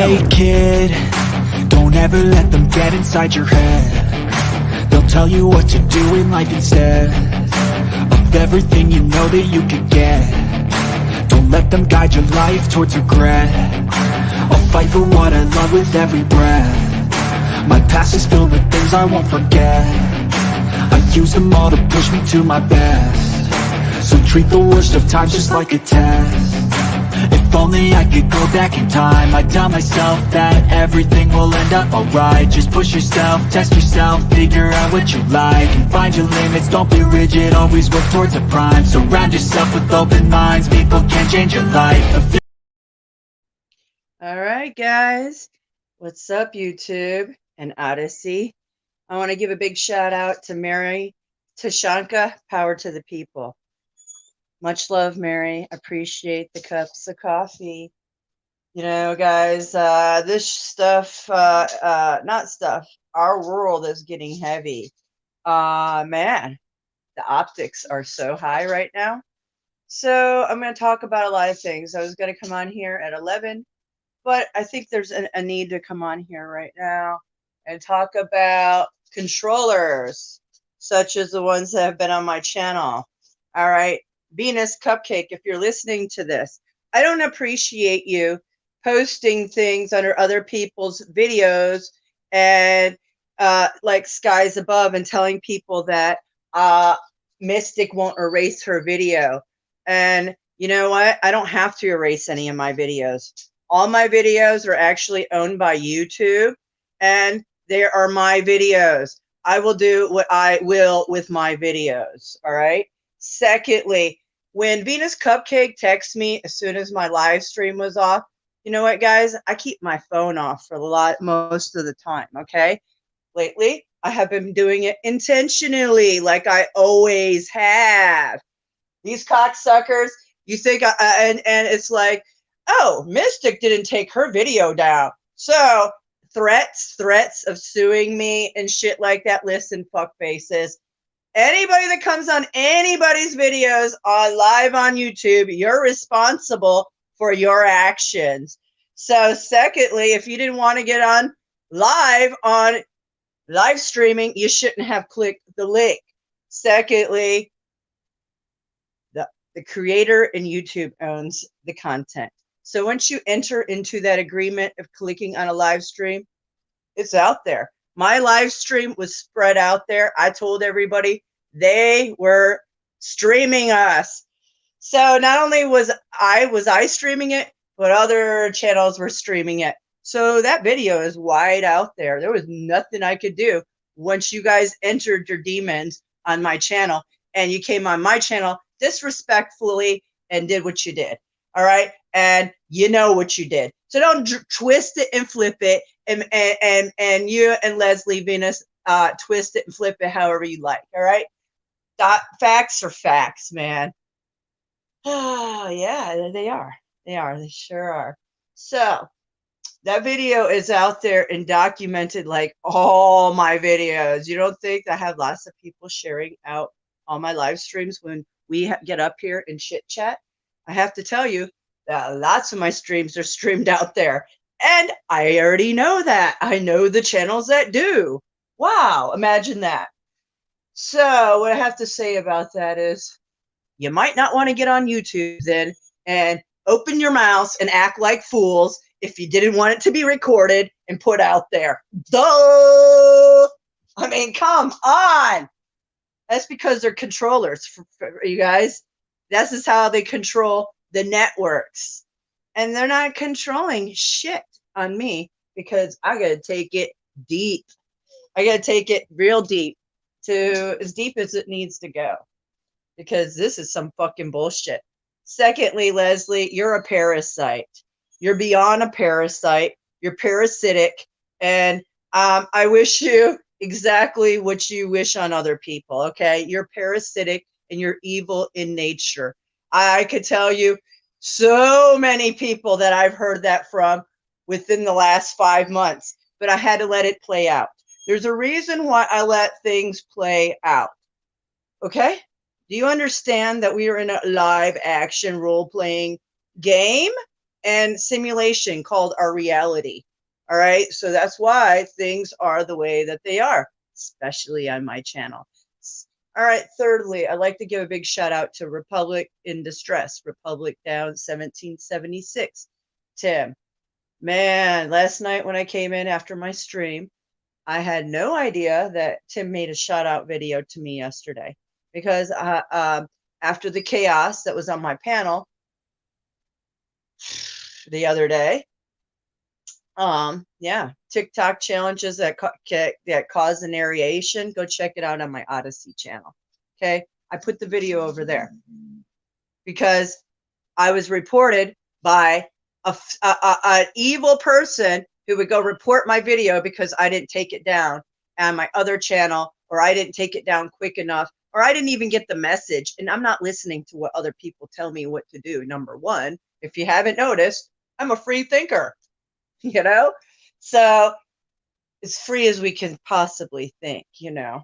Hey kid, don't ever let them get inside your head. They'll tell you what to do in life instead of everything you know that you could get. Don't let them guide your life towards regret. I'll fight for what I love with every breath. My past is filled with things I won't forget. I use them all to push me to my best. So treat the worst of times just like a test. If only I could go back in time, I'd tell myself that everything will end up alright. Just push yourself, test yourself, figure out what you like, and find your limits, don't be rigid, always work towards a prime. Surround yourself with open minds, people can change your life. Alright guys, what's up YouTube and Odyssey? I want to give a big shout out to Mary Tashanka, power to the people. Much love, Mary. Appreciate the cups of coffee. You know, guys, this stuff, not stuff, our world is getting heavy. Man, the optics are so high right now. So I'm going to talk about a lot of things. I was going to come on here at 11, but I think there's a need to come on here right now and talk about controllers, such as the ones that have been on my channel. All right. Venus Cupcake, if you're listening to this, I don't appreciate you posting things under other people's videos and like Skies Above and telling people that Mystic won't erase her video. And you know what? I don't have to erase any of my videos. All my videos are actually owned by YouTube, and they are my videos. I will do what I will with my videos. All right. Secondly, when Venus Cupcake texts me as soon as my live stream was off, you know what, guys? I keep my phone off for most of the time, okay? Lately, I have been doing it intentionally, like I always have. These cocksuckers, you think, and it's like, oh, Mystic didn't take her video down. So threats of suing me and shit like that. Listen, fuck faces. Anybody that comes on anybody's videos on live on YouTube, you're responsible for your actions. So secondly, if you didn't want to get on live streaming, you shouldn't have clicked the link. Secondly, the creator and YouTube owns the content. So once you enter into that agreement of clicking on a live stream, it's out there. My live stream was spread out there. I told everybody they were streaming us. So not only was I streaming it, but other channels were streaming it. So that video is wide out there. There was nothing I could do once you guys entered your demons on my channel and you came on my channel disrespectfully and did what you did. All right. And you know what you did. So don't twist it and flip it. And you and Leslie Venus twist it and flip it however you like. All right. Facts are facts, man. Oh, yeah, they are. They are. They sure are. So that video is out there and documented like all my videos. You don't think I have lots of people sharing out all my live streams when we get up here and chit chat? I have to tell you that lots of my streams are streamed out there. And I already know that. I know the channels that do. Wow, imagine that. So what I have to say about that is you might not want to get on YouTube then and open your mouths and act like fools if you didn't want it to be recorded and put out there. Duh! I mean, come on. That's because they're controllers, for you guys. This is how they control the networks. And they're not controlling shit on me because I got to take it deep. I got to take it real deep, to as deep as it needs to go, because this is some fucking bullshit. Secondly, Leslie, you're a parasite. You're beyond a parasite. You're parasitic. And I wish you exactly what you wish on other people, okay? You're parasitic and you're evil in nature. I could tell you so many people that I've heard that from within the last 5 months, but I had to let it play out. There's a reason why I let things play out, okay? Do you understand that we are in a live action role-playing game? and simulation called our reality. All right. So that's why things are the way that they are, especially on my channel. All right. Thirdly, I'd like to give a big shout out to Republic in Distress, Republic Down 1776. Tim, man, last night when I came in after my stream, I had no idea that Tim made a shout out video to me yesterday because after the chaos that was on my panel the other day, yeah, TikTok challenges that cause an aeration. Go check it out on my Odyssey channel. Okay, I put the video over there because I was reported by an evil person who would go report my video because I didn't take it down on my other channel, or I didn't take it down quick enough, or I didn't even get the message. And I'm not listening to what other people tell me what to do. Number one, if you haven't noticed, I'm a free thinker, you know? So as free as we can possibly think, you know.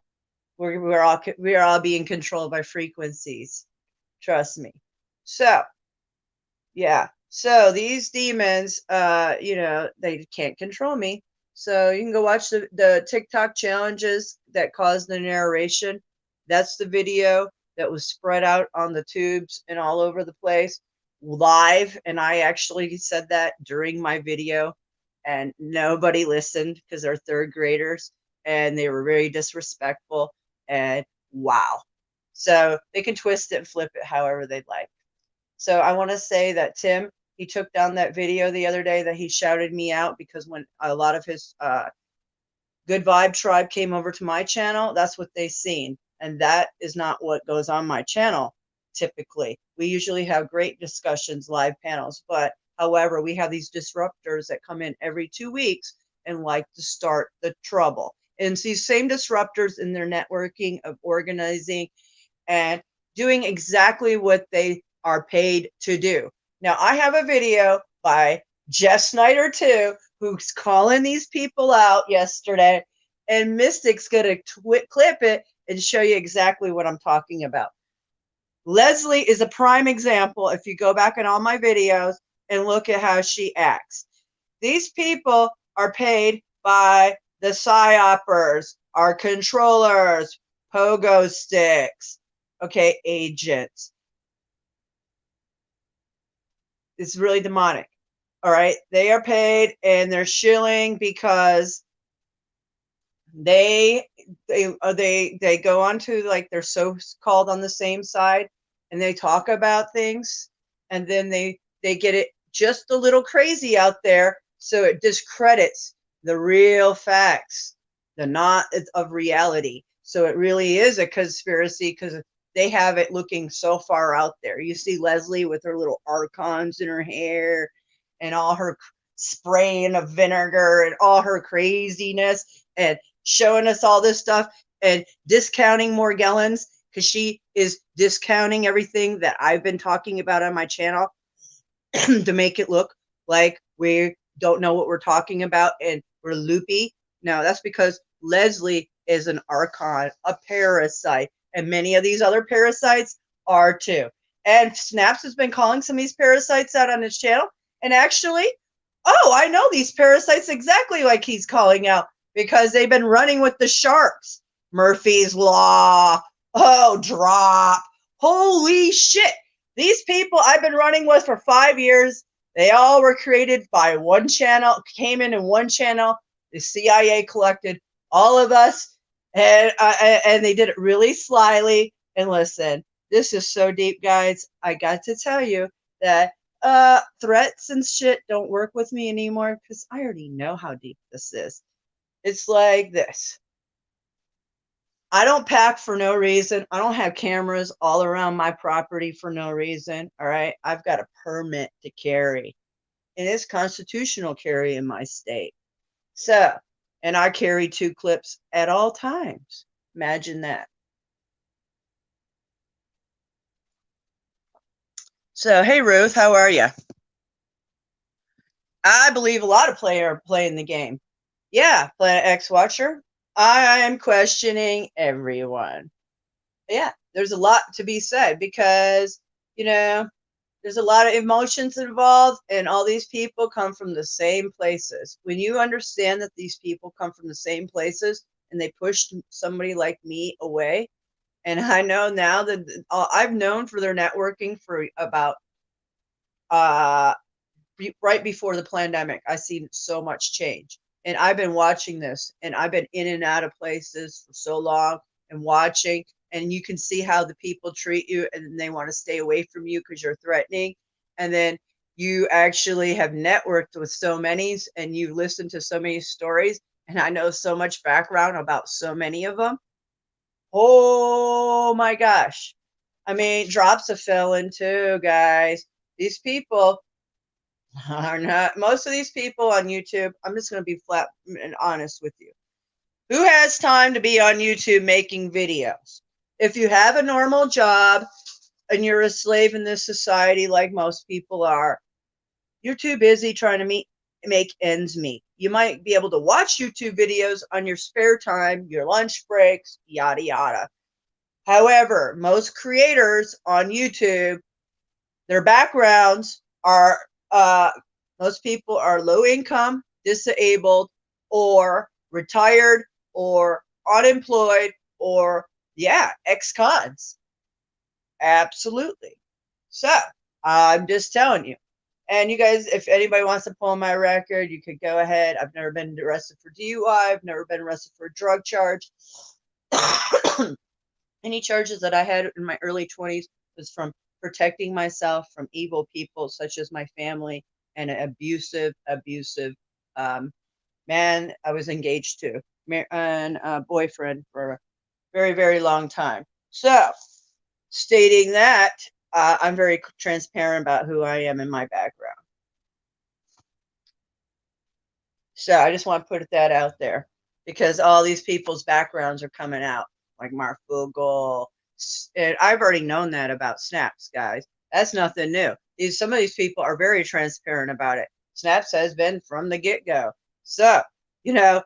We're all being controlled by frequencies. Trust me. So yeah. So these demons, you know, they can't control me. So you can go watch the TikTok challenges that caused the narration. That's the video that was spread out on the tubes and all over the place live. And I actually said that during my video, and nobody listened because they're third graders and they were very disrespectful. And wow. So they can twist it and flip it however they'd like. So I want to say that Tim, he took down that video the other day that he shouted me out because when a lot of his Good Vibe tribe came over to my channel, that's what they seen. And that is not what goes on my channel typically. We usually have great discussions, live panels, but however, we have these disruptors that come in every 2 weeks and like to start the trouble. And these same disruptors in their networking of organizing and doing exactly what they are paid to do. Now, I have a video by Jeff Snyder too, who's calling these people out yesterday, and Mystic's going to clip it and show you exactly what I'm talking about. Leslie is a prime example. If you go back in all my videos and look at how she acts, these people are paid by the psyopers, our controllers, pogo sticks, okay, agents. It's really demonic. All right. They are paid and they're shilling because they go onto, like, they're so called on the same side and they talk about things, and then they get it just a little crazy out there, so it discredits the real facts, the not of reality. So it really is a conspiracy because they have it looking so far out there. You see Leslie with her little archons in her hair and all her spraying of vinegar and all her craziness and showing us all this stuff and discounting Morgellons because she is discounting everything that I've been talking about on my channel to make it look like we don't know what we're talking about and we're loopy. No, that's because Leslie is an archon, a parasite, and many of these other parasites are too. And Snaps has been calling some of these parasites out on his channel. And actually, oh, I know these parasites exactly like he's calling out because they've been running with the sharks. Murphy's Law. Oh, drop. Holy shit. These people I've been running with for 5 years, they all were created by one channel, came in one channel. The CIA collected all of us, and they did it really slyly. And listen, this is so deep, guys. I got to tell you that threats and shit don't work with me anymore because I already know how deep this is. It's like this. I don't pack for no reason. I don't have cameras all around my property for no reason. All right. I've got a permit to carry, and it's constitutional carry in my state. So, and I carry 2 clips at all times. Imagine that. So, hey, Ruth, how are you? I believe a lot of players are playing the game. Yeah, Planet X Watcher. I am questioning everyone. Yeah, there's a lot to be said because, you know, There's a lot of emotions involved, and all these people come from the same places. When you understand that these people come from the same places and they pushed somebody like me away, and I know now that I've known for their networking for about uh right before the pandemic. I seen so much change, and I've been watching this, and I've been in and out of places for so long and watching, and you can see how the people treat you, and then they want to stay away from you because you're threatening, and then you actually have networked with so many, and you listen to so many stories, and I know so much background about so many of them. Oh my gosh. I mean, drops a felon too, guys. These people are not, most of these people on YouTube, I'm just going to be flat and honest with you. Who has time to be on YouTube making videos? If you have a normal job and you're a slave in this society like most people are, you're too busy trying to make ends meet. You might be able to watch YouTube videos on your spare time, your lunch breaks, yada yada. However, most creators on YouTube, their backgrounds are most people are low income, disabled, or retired, or unemployed, or yeah, ex-cons. Absolutely. So I'm just telling you. And you guys, if anybody wants to pull my record, you could go ahead. I've never been arrested for DUI. I've never been arrested for a drug charge. Any charges that I had in my early 20s was from protecting myself from evil people such as my family and an abusive man I was engaged to and a boyfriend for a very, very long time. So, stating that, I'm very transparent about who I am in my background. So, I just want to put that out there because all these people's backgrounds are coming out, like Mark Vogel. And I've already known that about Snaps, guys. That's nothing new. Some of these people are very transparent about it. Snaps has been from the get go. So, you know,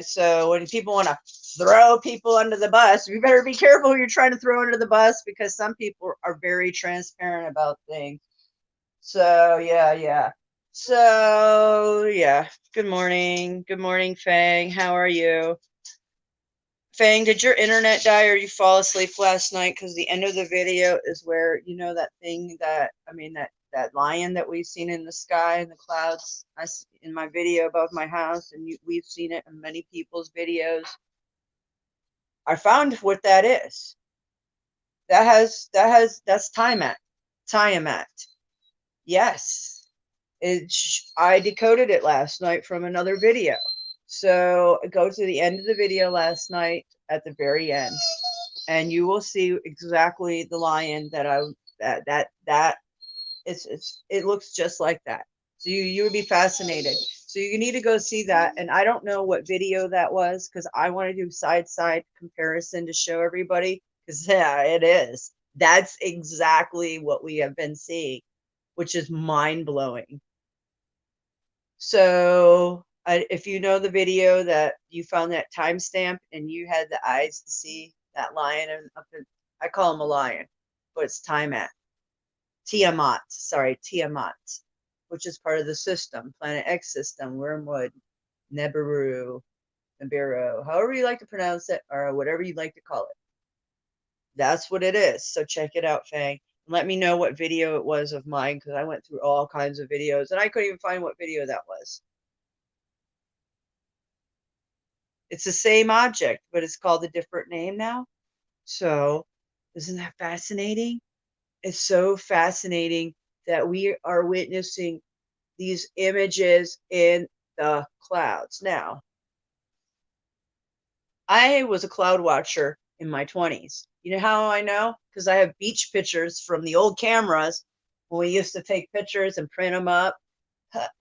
so when people want to throw people under the bus, you better be careful who you're trying to throw under the bus because some people are very transparent about things. So, yeah, yeah. So, yeah. Good morning. Good morning, Fang. How are you? Fang, did your internet die or you fall asleep last night? Because the end of the video is where, you know, that thing that, I mean, that lion that we've seen in the sky in the clouds. In my video above my house, and we've seen it in many people's videos. I found what that is. That's Tiamat. Yes. I decoded it last night from another video. So go to the end of the video last night at the very end, and you will see exactly the lion that it looks just like that. So you would be fascinated. So you need to go see that. And I don't know what video that was because I want to do side comparison to show everybody. Because yeah, it is. That's exactly what we have been seeing, which is mind blowing. So if you know the video that you found that timestamp and you had the eyes to see that lion, and I call him a lion, but it's Tiamat, which is part of the system, Planet X system, Wormwood, Nibiru, however you like to pronounce it, or whatever you'd like to call it. That's what it is. So check it out, Fang. Let me know what video it was of mine because I went through all kinds of videos and I couldn't even find what video that was. It's the same object, but it's called a different name now. So isn't that fascinating? It's so fascinating that we are witnessing these images in the clouds. Now, I was a cloud watcher in my 20s. You know how I know? Because I have beach pictures from the old cameras when we used to take pictures and print them up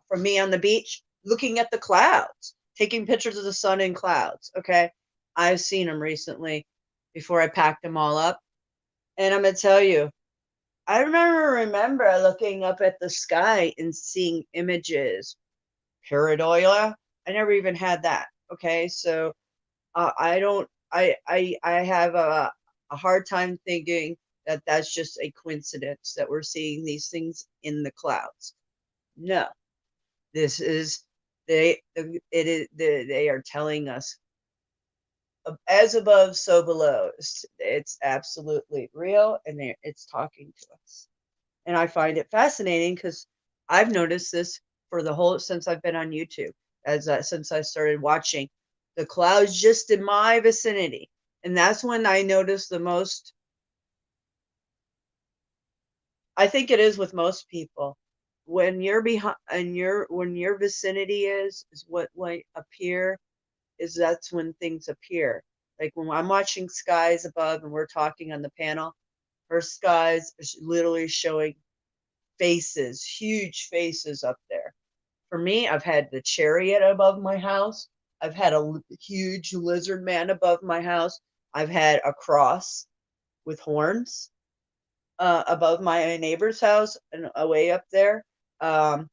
from me on the beach, looking at the clouds, taking pictures of the sun in clouds. Okay. I've seen them recently before I packed them all up. And I'm going to tell you, I remember looking up at the sky and seeing images. Pareidolia. I never even had that. Okay. So I have a hard time thinking that that's just a coincidence that we're seeing these things in the clouds. No, this is they are telling us as above, so below. It's absolutely real, and it's talking to us. And I find it fascinating because I've noticed this for the whole since I've been on YouTube, as since I started watching the clouds just in my vicinity, and that's when I notice the most. I think it is with most people. When you're behind, and when your vicinity is what light appear is that's when things appear. Like when I'm watching skies above and we're talking on the panel, her skies is literally showing faces, huge faces up there. For me, I've had the chariot above my house. I've had a huge lizard man above my house. I've had a cross with horns above my neighbor's house and way up there. Um,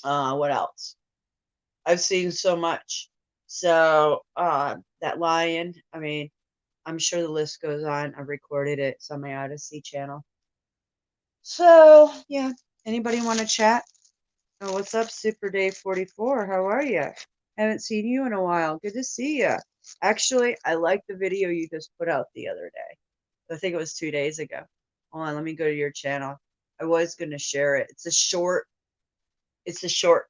what else? I've seen so much. So that lion, I mean, I'm sure the list goes on. I've recorded it. It's on my Odyssey channel. So yeah, anybody want to chat? Oh, what's up, Super Dave 44? How are you? Haven't seen you in a while. Good to see you. Actually, I liked the video you just put out the other day. I think it was 2 days ago. Hold on, let me go to your channel. I was going to share it. It's a short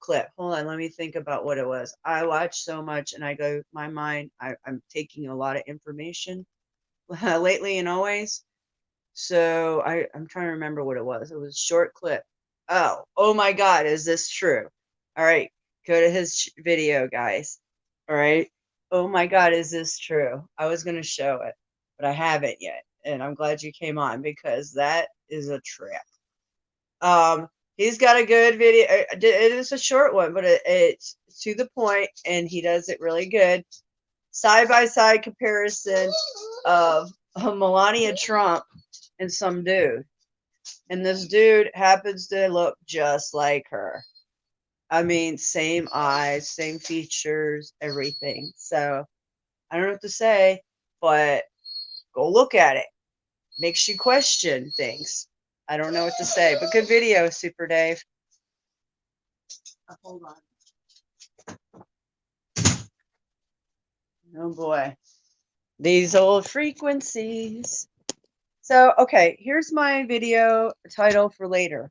clip. Hold on, let me think about what it was. I watch so much and I go, my mind, I'm taking a lot of information lately and always. So I'm trying to remember what it was. It was a short clip. Oh my God, is this true? All right, go to his video, guys. All right. Oh my God, is this true? I was going to show it, but I haven't yet. And I'm glad you came on because that is a trip. He's got a good video. It is a short one, but it's to the point, and he does it really good. Side by side comparison of Melania Trump and some dude, and this dude happens to look just like her. I mean, same eyes, same features, everything. So I don't know what to say, but go look at it. Makes you question things. I don't know what to say, but good video, Super Dave. Hold on. Oh boy. These old frequencies. So, okay, here's my video title for later.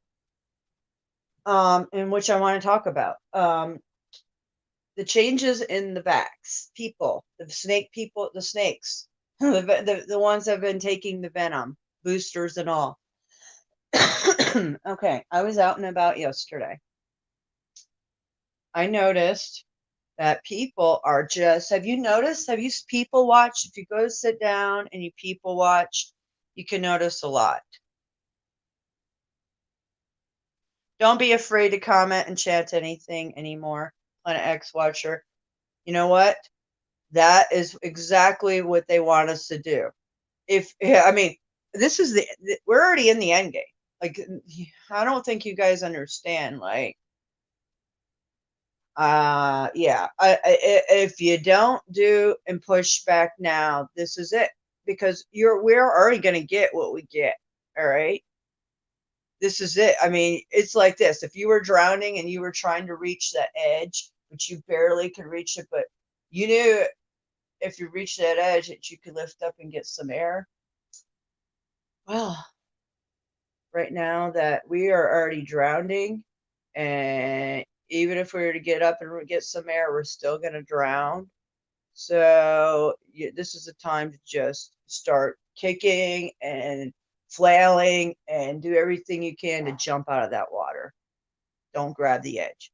In which I want to talk about. The changes in the vax people, the snake people, the snakes, the ones that have been taking the venom, boosters and all. Okay, I was out and about yesterday. I noticed that people are just, have you noticed? Have you people watched? If you go sit down and you people watch, you can notice a lot. Don't be afraid to comment and chat anything anymore. Planet X Watcher. You know what? That is exactly what they want us to do. I mean, this is we're already in the end game. Like, I don't think you guys understand. Like, yeah. If you don't do and push back now, this is it because we're already going to get what we get. All right. This is it. I mean, it's like this. If you were drowning and you were trying to reach that edge, but you barely could reach it, but you knew if you reach that edge that you could lift up and get some air. Well, right now that we are already drowning, and even if we were to get up and get some air, we're still going to drown. So this is the time to just start kicking and flailing and do everything you can to jump out of that water. Don't grab the edge.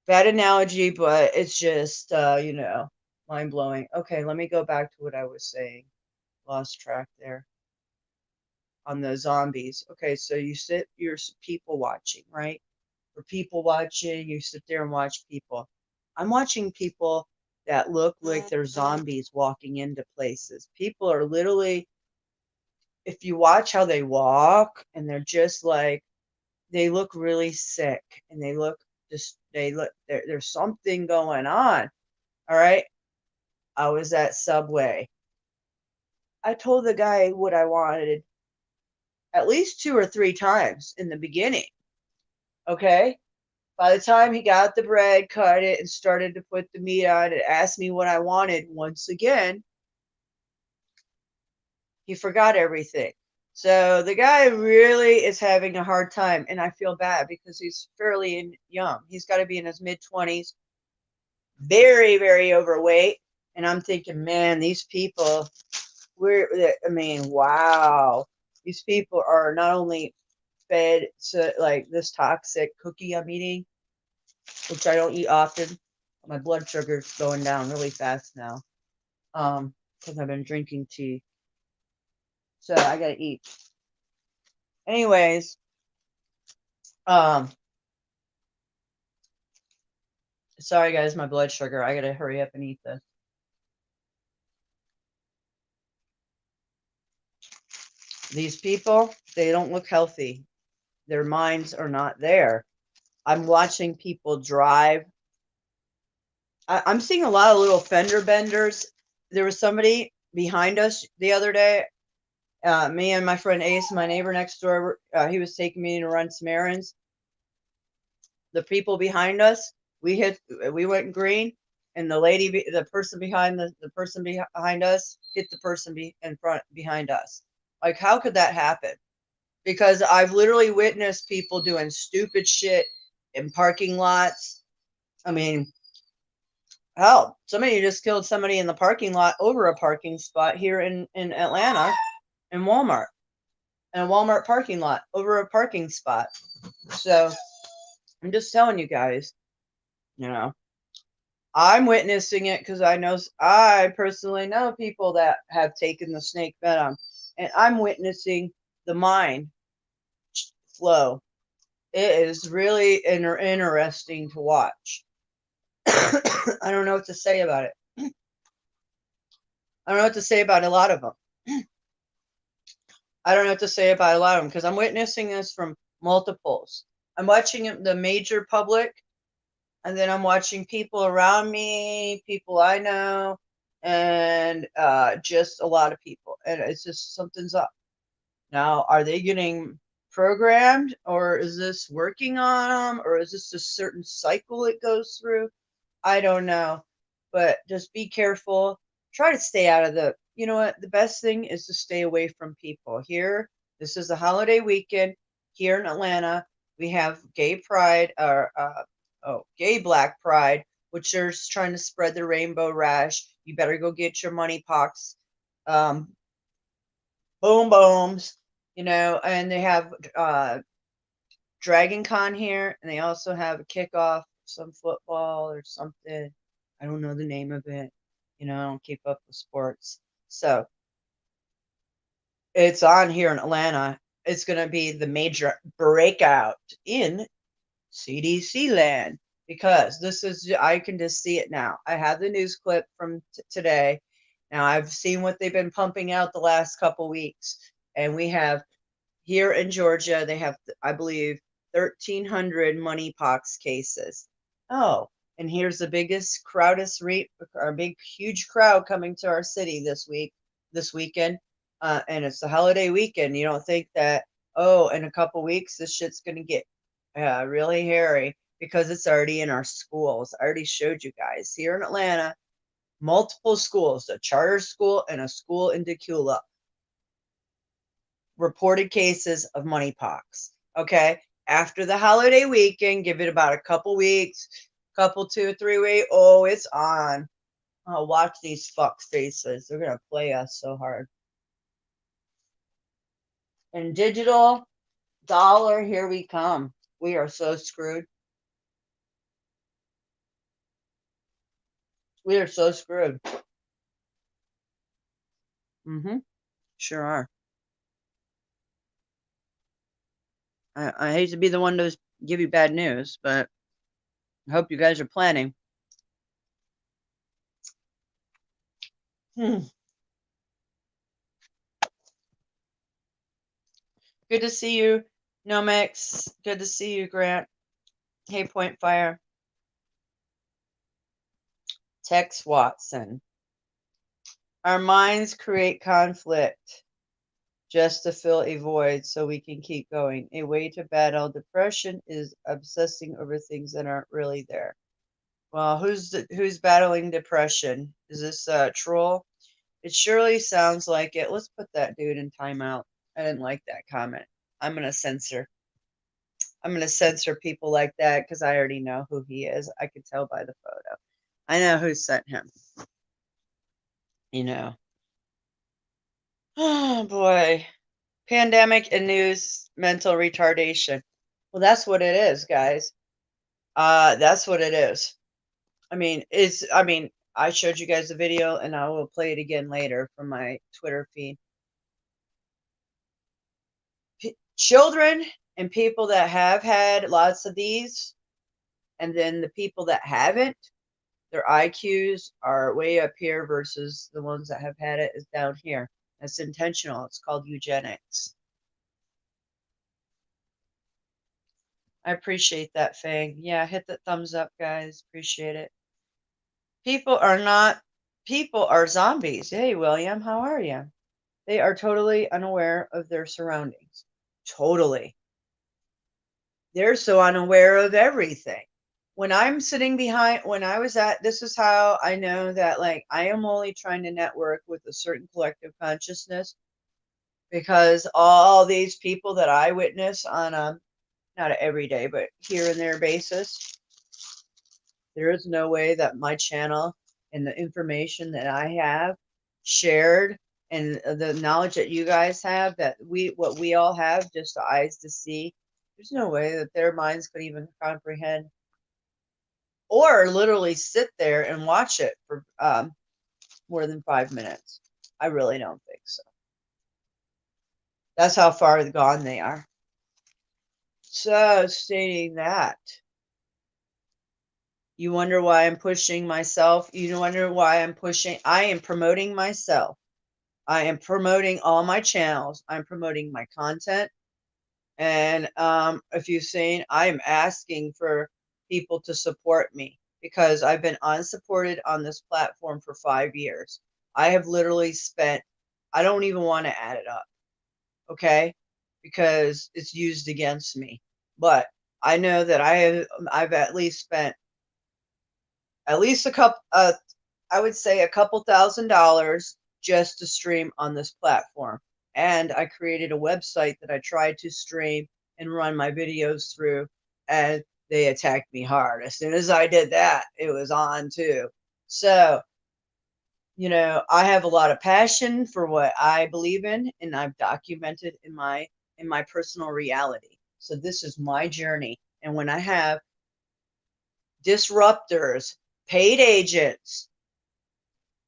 Bad analogy, but it's just, mind blowing. Okay, let me go back to what I was saying. Lost track there on the zombies. Okay, so you're people watching, right? For people watching, you sit there and watch people. I'm watching people that look like they're zombies walking into places. People are literally, if you watch how they walk, and they're just like, they look really sick, and there's something going on. All right. I was at Subway. I told the guy what I wanted. at least 2 or 3 times in the beginning. Okay? By the time he got the bread, cut it, and started to put the meat on it, asked me what I wanted once again, he forgot everything. So the guy really is having a hard time, and I feel bad because he's fairly young. He's got to be in his mid 20s, very, very overweight. And I'm thinking, man, these people, wow. These people are not only fed to like this toxic cookie I'm eating, which I don't eat often. My blood sugar's going down really fast now. Because I've been drinking tea. So I gotta eat. Anyways, sorry guys, my blood sugar. I gotta hurry up and eat this. These people, they don't look healthy. Their minds are not there. I'm watching people drive. I'm seeing a lot of little fender benders. There was somebody behind us the other day. Me and my friend Ace, my neighbor next door, he was taking me to run some errands. The people behind us, we went green, and the person behind us hit the person in front behind us. Like, how could that happen? Because I've literally witnessed people doing stupid shit in parking lots. I mean, hell, somebody just killed somebody in the parking lot over a parking spot here in Atlanta, in Walmart, in a Walmart parking lot over a parking spot. So I'm just telling you guys, I'm witnessing it because I personally know people that have taken the snake venom, and I'm witnessing the mind flow. It is really interesting to watch. I don't know what to say about it. I don't know what to say about a lot of them. I don't know what to say about a lot of them because I'm witnessing this from multiples. I'm watching the major public, and then I'm watching people around me, people I know, and just a lot of people. And it's just something's up. Now, are they getting programmed, or is this working on them, or is this a certain cycle it goes through? I don't know. But just be careful. Try to stay out of you know what? The best thing is to stay away from people. Here, this is a holiday weekend. Here in Atlanta, we have gay pride, or gay black pride, which are trying to spread the rainbow rash. You better go get your money pox. Boom booms, and they have Dragon Con here, and they also have a kickoff, some football or something. I don't know the name of it. I don't keep up with sports. So it's on here in Atlanta. It's going to be the major breakout in CDC land, because I can just see it now. I have the news clip from today. Now I've seen what they've been pumping out the last couple weeks, and we have here in Georgia, they have, I believe, 1,300 monkeypox cases. Oh, and here's the biggest huge crowd coming to our city this weekend. And it's the holiday weekend. You don't think that, in a couple weeks, this shit's going to get really hairy, because it's already in our schools. I already showed you guys here in Atlanta, multiple schools, a charter school and a school in Decula, reported cases of monkeypox. Okay. After the holiday weekend, give it about a couple weeks, 2 or 3 weeks. Oh, it's on. Oh, watch these fuck faces. They're going to play us so hard. And digital dollar, here we come. We are so screwed. We are so screwed. Sure are. I hate to be the one to give you bad news, but I hope you guys are planning. Good to see you, Nomex. Good to see you, Grant. Hey, Point Fire. Tex Watson. Our minds create conflict. just to fill a void so we can keep going. A way to battle depression is obsessing over things that aren't really there. Well, who's battling depression? Is this troll? It surely sounds like it. Let's put that dude in timeout. I didn't like that comment. I'm gonna censor. I'm gonna censor people like that because I already know who he is. I could tell by the photo. I know who sent him. You know. Oh boy. Pandemic and news mental retardation. Well, that's what it is, guys. That's what it is. I showed you guys the video and I will play it again later from my Twitter feed. Children and people that have had lots of these, and then the people that haven't, their IQs are way up here versus the ones that have had it is down here. That's intentional. It's called eugenics. I appreciate that, Fang. Yeah, hit the thumbs up, guys. Appreciate it. People are zombies. Hey, William, how are you? They are totally unaware of their surroundings. Totally. They're so unaware of everything. When I'm sitting behind, when I was at, this is how I know that, like, I am only trying to network with a certain collective consciousness because all these people that I witness on a, not a everyday, but here and there basis, there is no way that my channel and the information that I have shared and the knowledge that you guys have, that what we all have, just the eyes to see, there's no way that their minds could even comprehend or literally sit there and watch it for more than 5 minutes. I really don't think so. That's how far gone they are. So, stating that, you wonder why I'm pushing myself. You wonder why I'm pushing. I am promoting myself. I am promoting all my channels. I'm promoting my content. And if you've seen, I'm asking for people to support me because I've been unsupported on this platform for 5 years. I have literally spent, I don't even want to add it up, okay? Because it's used against me. But I know that I've at least spent at least a couple, I would say a couple $1,000 just to stream on this platform. And I created a website that I tried to stream and run my videos through, and they attacked me hard. As soon as I did that, it was on too. So, I have a lot of passion for what I believe in, and I've documented in my personal reality. So this is my journey. And when I have disruptors, paid agents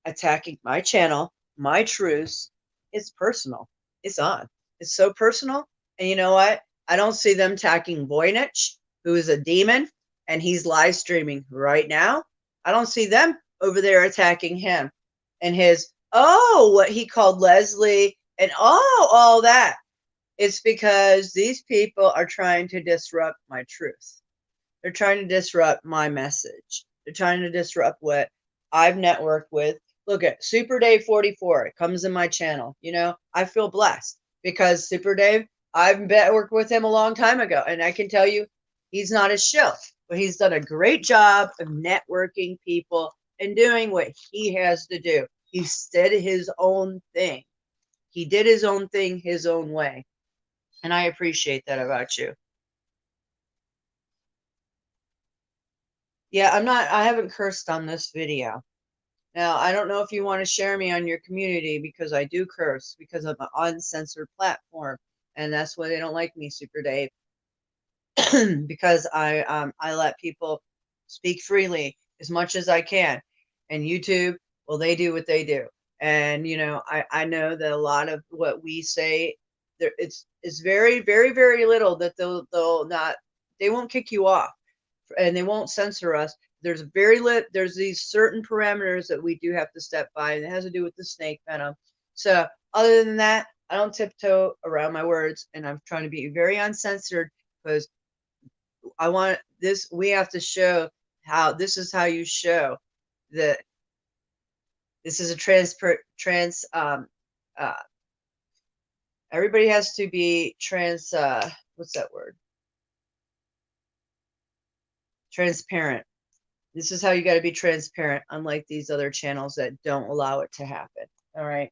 attacking my channel, my truths, it's personal. It's on. It's so personal. And you know what? I don't see them attacking Voynich, who is a demon, and he's live streaming right now. I don't see them over there attacking him and what he called Leslie and all that. It's because these people are trying to disrupt my truth. They're trying to disrupt my message. They're trying to disrupt what I've networked with. Look at Super Dave 44. It comes in my channel. I feel blessed because Super Dave, I've networked with him a long time ago. And I can tell you, he's not a shill, but he's done a great job of networking people and doing what he has to do. He did his own thing. He did his own thing his own way. And I appreciate that about you. Yeah, I haven't cursed on this video. Now, I don't know if you want to share me on your community because I do curse because of an uncensored platform. And that's why they don't like me, Super Dave. Because I let people speak freely as much as I can. And YouTube, well, they do what they do. And I know that a lot of what we say, it's very, very, very little that they won't kick you off and they won't censor us. There's there's these certain parameters that we do have to step by, and it has to do with the snake venom. So other than that, I don't tiptoe around my words, and I'm trying to be very uncensored because I want this. We have to show how this is how you show that this is a Everybody has to be what's that word? Transparent. This is how you got to be transparent, unlike these other channels that don't allow it to happen. All right.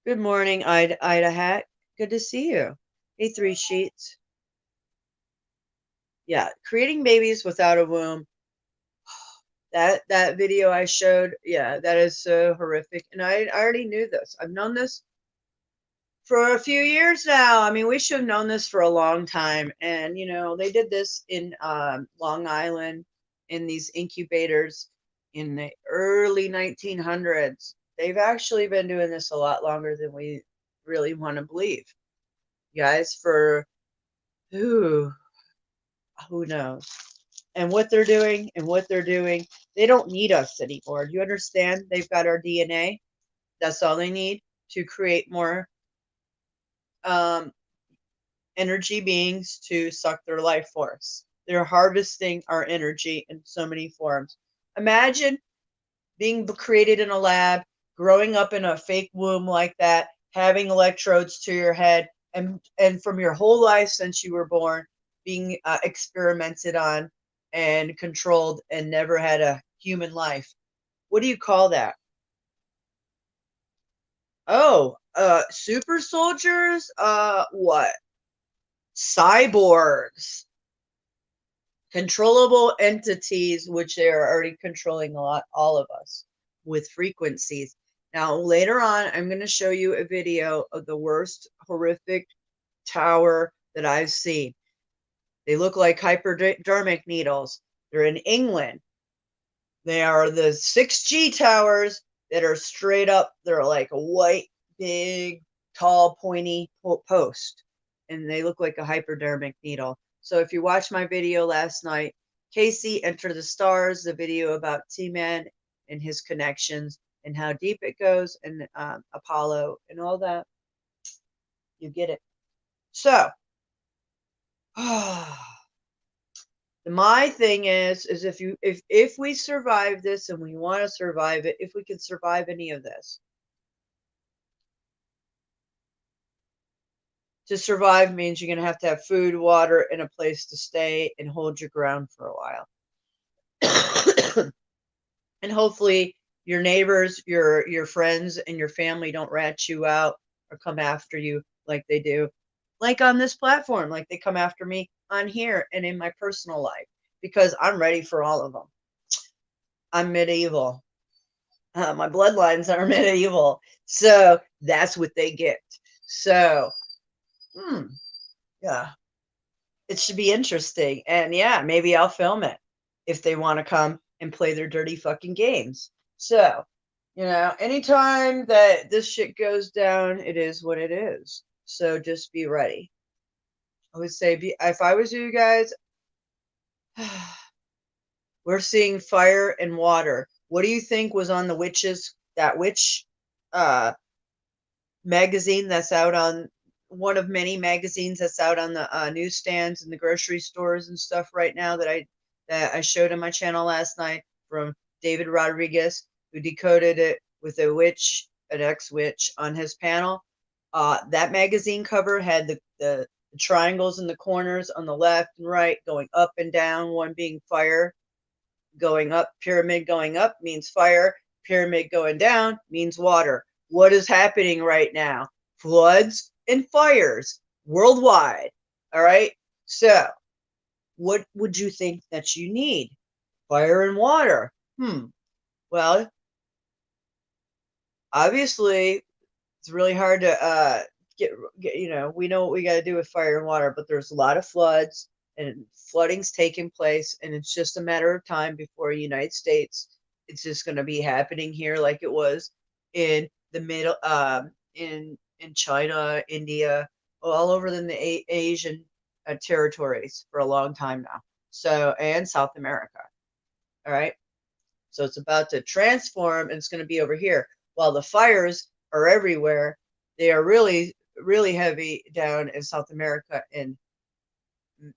Good morning, Ida Hat. Good to see you. Hey, Three Sheets. Yeah, creating babies without a womb. That video I showed, yeah, that is so horrific. And I already knew this. I've known this for a few years now. I mean, we should have known this for a long time. And they did this in Long Island in these incubators in the early 1900s. They've actually been doing this a lot longer than we really want to believe, guys. For who knows? And what they're doing, they don't need us anymore. Do you understand? They've got our DNA. That's all they need to create more energy beings to suck their life force. They're harvesting our energy in so many forms. Imagine being created in a lab, growing up in a fake womb like that, having electrodes to your head, and from your whole life since you were born, being experimented on and controlled and never had a human life. What do you call that? Oh, super soldiers? What? Cyborgs. Controllable entities, which they are already controlling all of us with frequencies. Now, later on, I'm going to show you a video of the worst horrific tower that I've seen. They look like hypodermic needles. They're in England. They are the 6G towers that are straight up. They're like a white, big, tall, pointy post, and they look like a hypodermic needle. So if you watched my video last night, Casey, Enter the Stars, the video about T-Man and his connections and how deep it goes, and Apollo and all that, you get it. So, my thing is if we survive this, and we want to survive it, if we can survive any of this, to survive means you're going to have food, water, and a place to stay and hold your ground for a while. And hopefully your neighbors, your friends, and your family don't rat you out or come after you like they do, like on this platform, like they come after me on here and in my personal life, because I'm ready for all of them. I'm medieval. My bloodlines are medieval. So that's what they get. So, yeah, it should be interesting. And yeah, maybe I'll film it if they want to come and play their dirty fucking games. So, anytime that this shit goes down, it is what it is. So just be ready. I would say, if I was you guys, we're seeing fire and water. What do you think was on that witch magazine that's out on one of many magazines that's out on the newsstands and the grocery stores and stuff right now that I showed on my channel last night, from David Rodriguez, who decoded it with an ex-witch on his panel. That magazine cover had the triangles in the corners on the left and right going up and down, one being fire. Going up, pyramid going up means fire. Pyramid going down means water. What is happening right now? Floods and fires worldwide. All right. So what would you think that you need? Fire and water. Well, obviously it's really hard to get, we know what we got to do with fire and water, but there's a lot of floods, and flooding's taking place, and it's just a matter of time before the United States, it's just going to be happening here like it was in the middle, in China, India, all over the Asian territories for a long time now. So, and South America. All right. So it's about to transform, and it's going to be over here. While the fires are everywhere, they are really, really heavy down in South America and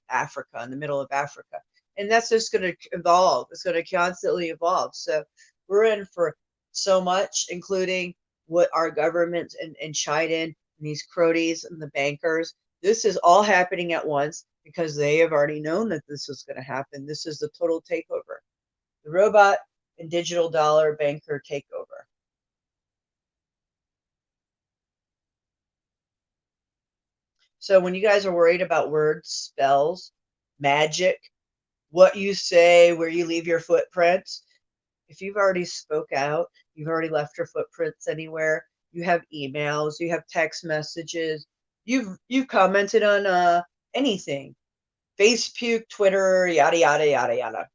Africa, in the middle of Africa. And that's just going to evolve. It's going to constantly evolve. So we're in for so much, including what our governments and China and these cronies and the bankers, this is all happening at once because they have already known that this was going to happen. This is the total takeover, the robot and digital dollar banker takeover. So when you guys are worried about words, spells, magic, what you say, where you leave your footprints, if you've already spoke out, you've already left your footprints anywhere, you have emails, you have text messages, you've commented on anything, Facebook, Twitter, yada yada yada yada.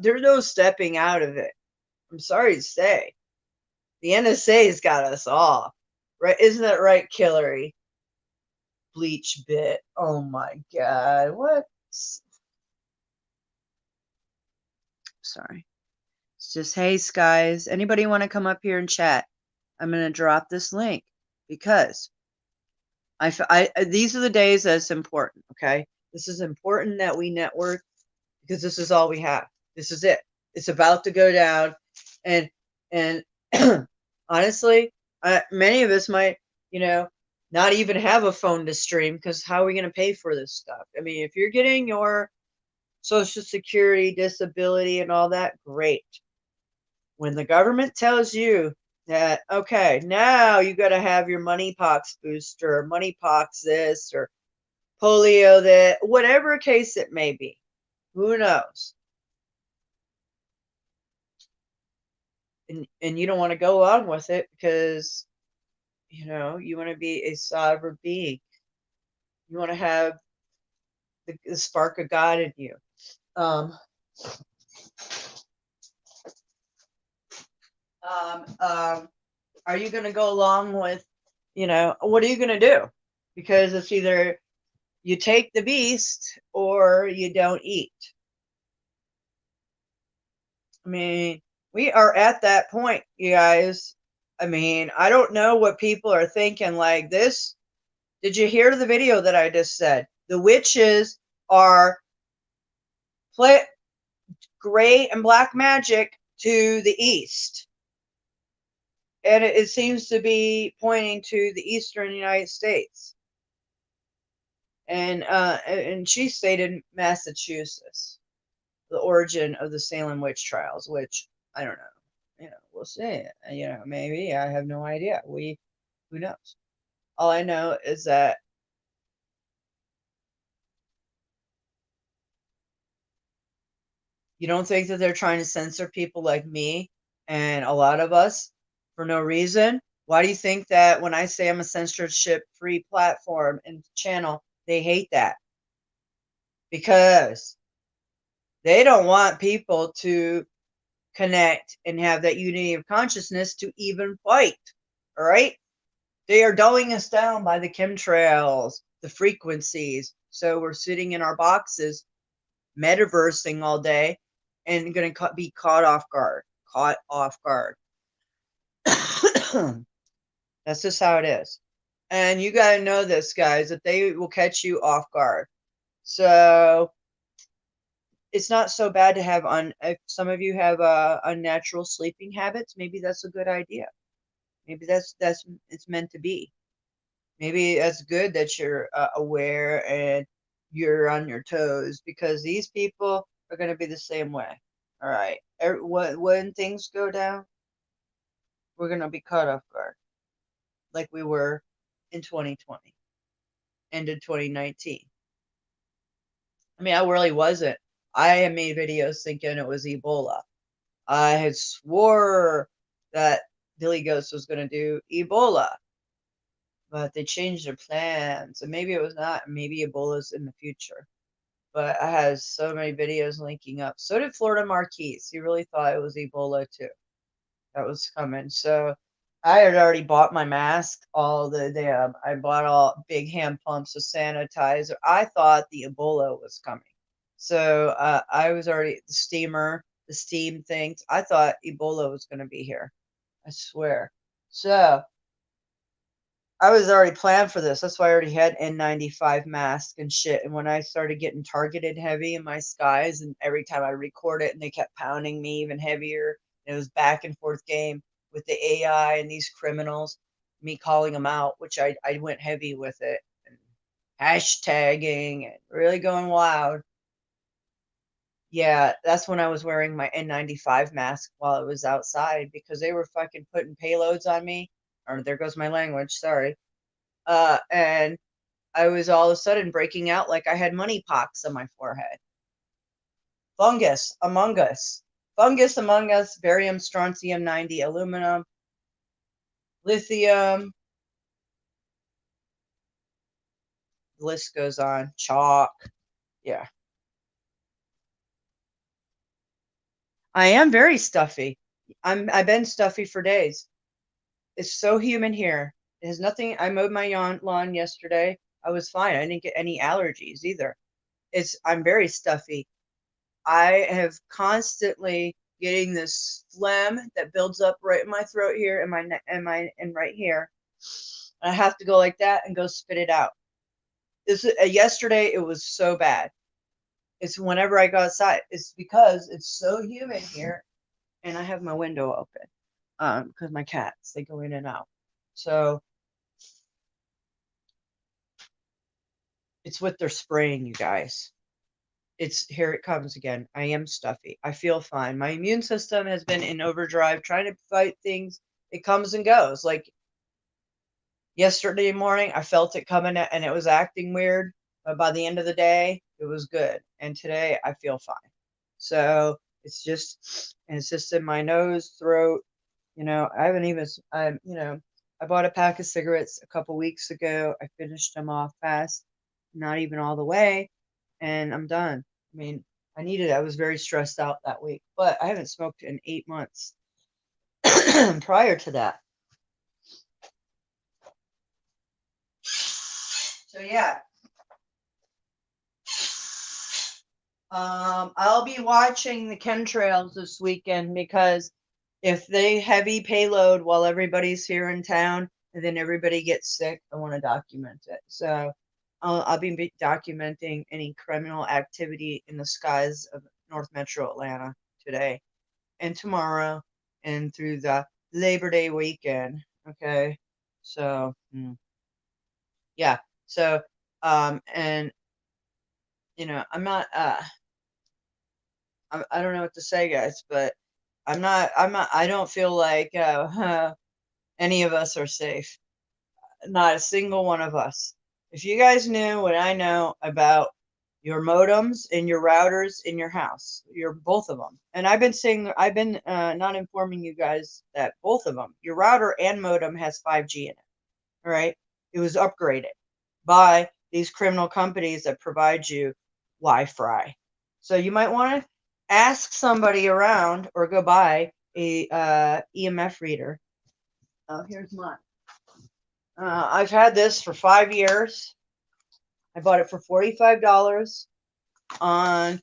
There's no stepping out of it. I'm sorry to say, the NSA's got us all, right? Isn't that right, Killary? Bleach bit. Oh my god, what? Sorry. It's just, hey, guys, anybody want to come up here and chat? I'm going to drop this link because these are the days that's important, okay? This is important that we network because this is all we have. This is it. It's about to go down. And honestly, many of us might, not even have a phone to stream because how are we going to pay for this stuff? I mean, if you're getting your Social Security, disability, and all that, great. When the government tells you that, okay, now you got to have your moneypox booster, or moneypox this, or polio that, whatever case it may be, who knows? And you don't want to go along with it because, you want to be a sovereign being. You want to have the spark of God in you. Are you going to go along with, what are you going to do? Because it's either you take the beast or you don't eat. I mean, we are at that point, you guys. I mean, I don't know what people are thinking like this. Did you hear the video that I just said? The witches are gray and black magic to the east. And it seems to be pointing to the eastern United States. And she stated Massachusetts, the origin of the Salem witch trials, which I don't know. We'll see. Maybe. I have no idea. Who knows? All I know is that you don't think that they're trying to censor people like me and a lot of us for no reason? Why do you think that when I say I'm a censorship-free platform and channel, they hate that? Because they don't want people to connect and have that unity of consciousness to even fight. All right? They are dulling us down by the chemtrails, the frequencies. So we're sitting in our boxes, metaversing all day, and going to be caught off guard. That's just how it is. And you got to know this, guys, that they will catch you off guard. So it's not so bad to have if some of you have unnatural sleeping habits, maybe that's a good idea. Maybe that's it's meant to be. Maybe that's good that you're aware and you're on your toes, because these people are going to be the same way. All right. When things go down, we're going to be caught off guard like we were in 2020, end of 2019. I mean, I really wasn't. I had made videos thinking it was Ebola. I had swore that Billy Ghost was going to do Ebola, but they changed their plans. And maybe it was not. Maybe Ebola's in the future. But I had so many videos linking up. So did Florida Marquise. He really thought it was Ebola too. That was coming. So I had already bought my mask. I bought all big hand pumps of sanitizer. I thought the Ebola was coming. So I was already the steam things. I thought Ebola was going to be here. I swear. So I was already planned for this. That's why I already had N95 mask and shit. And when I started getting targeted heavy in my skies, and every time I record it and they kept pounding me even heavier, It was back and forth game with the AI and these criminals, me calling them out, which I went heavy with it, and hashtagging and really going wild. Yeah, that's when I was wearing my N95 mask while I was outside because they were fucking putting payloads on me. Or there goes my language, sorry. And I was all of a sudden breaking out like I had money pox on my forehead. Fungus among us. Fungus among us, barium, strontium 90, aluminum, lithium. The list goes on. Chalk. Yeah. I am very stuffy. I've been stuffy for days. It's so humid here. It has nothing. I mowed my lawn yesterday. I was fine. I didn't get any allergies either. I'm very stuffy. I have constantly getting this phlegm that builds up right in my throat here and my neck and right here. And I have to go like that and go spit it out. This yesterday it was so bad. It's whenever I go outside. It's because it's so humid here, and I have my window open because my cats they go in and out. So it's with their spraying, you guys. It's here it comes again. I am stuffy. I feel fine. My immune system has been in overdrive trying to fight things. It comes and goes. Like yesterday morning, I felt it coming and it was acting weird, but by the end of the day, it was good. And today I feel fine. So it's just in my nose, throat. I haven't even I bought a pack of cigarettes a couple weeks ago. I finished them off fast, not even all the way, and I'm done. I mean, I needed it. I was very stressed out that week, but I haven't smoked in 8 months prior to that. So yeah. I'll be watching the chemtrails this weekend because if they heavy payload while everybody's here in town and then everybody gets sick, I want to document it. So I'll be documenting any criminal activity in the skies of North Metro Atlanta today and tomorrow and through the Labor Day weekend. Okay. So, yeah. So, and, I'm not, I don't know what to say, guys, but I don't feel like any of us are safe. Not a single one of us. If you guys knew what I know about your modems and your routers in your house, you're both of them. And I've been not informing you guys that both of them, your router and modem has 5G in it. All right. It was upgraded by these criminal companies that provide you Wi-Fi. So you might want to ask somebody around or go buy a EMF reader. Oh, here's mine. I've had this for 5 years. I bought it for $45 on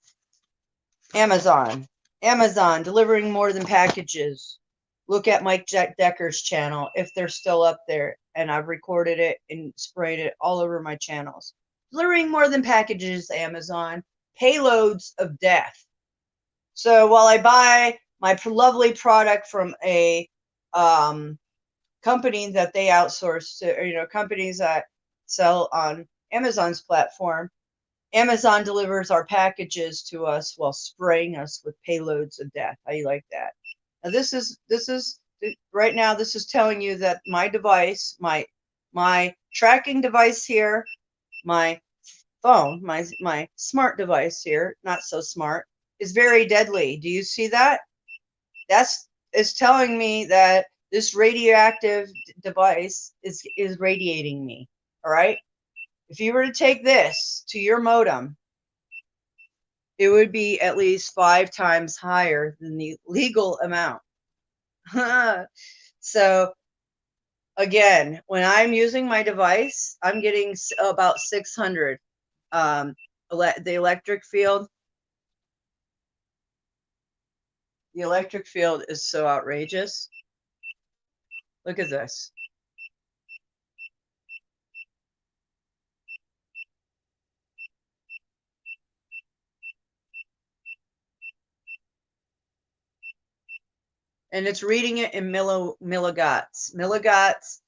Amazon. Amazon delivering more than packages. Look at Mike Decker's channel if they're still up there, and I've recorded it and sprayed it all over my channels. Delivering more than packages, Amazon. Payloads of death. So while I buy my lovely product from a company that they outsource to, or, companies that sell on Amazon's platform, Amazon delivers our packages to us while spraying us with payloads of death. How you like that? Now this is right now. This is telling you that my device, my tracking device here, my phone, my smart device here, not so smart, is very deadly. Do you see that? It's telling me that this radioactive device is radiating me. All right. If you were to take this to your modem, it would be at least 5 times higher than the legal amount. So again, when I'm using my device, I'm getting about 600. The electric field. The electric field is so outrageous. Look at this. and it's reading it in milligauss. Milligauss,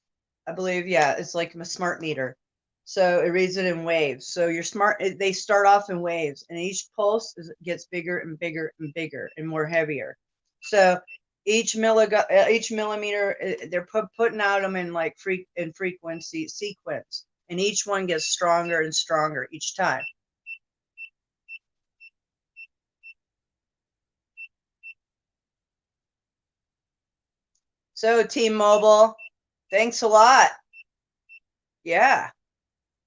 I believe, yeah, it's like a smart meter. So it reads it in waves. So your smart, they start off in waves, and each pulse gets bigger and bigger and bigger and more heavier. So each millimeter, they're putting out them in like frequency sequence, and each one gets stronger and stronger each time. So T-Mobile, thanks a lot. Yeah.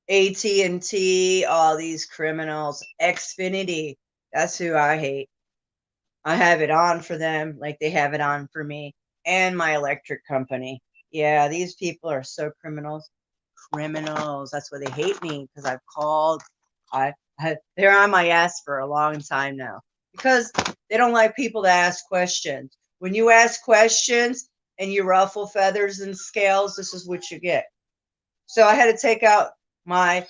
AT&T, all these criminals. Xfinity, that's who I hate. I have it on for them like they have it on for me and my electric company. Yeah, these people are so criminals. Criminals. That's why they hate me, because I've called. They're on my ass for a long time now because they don't like people to ask questions. When you ask questions and you ruffle feathers and scales, this is what you get. So I had to take out my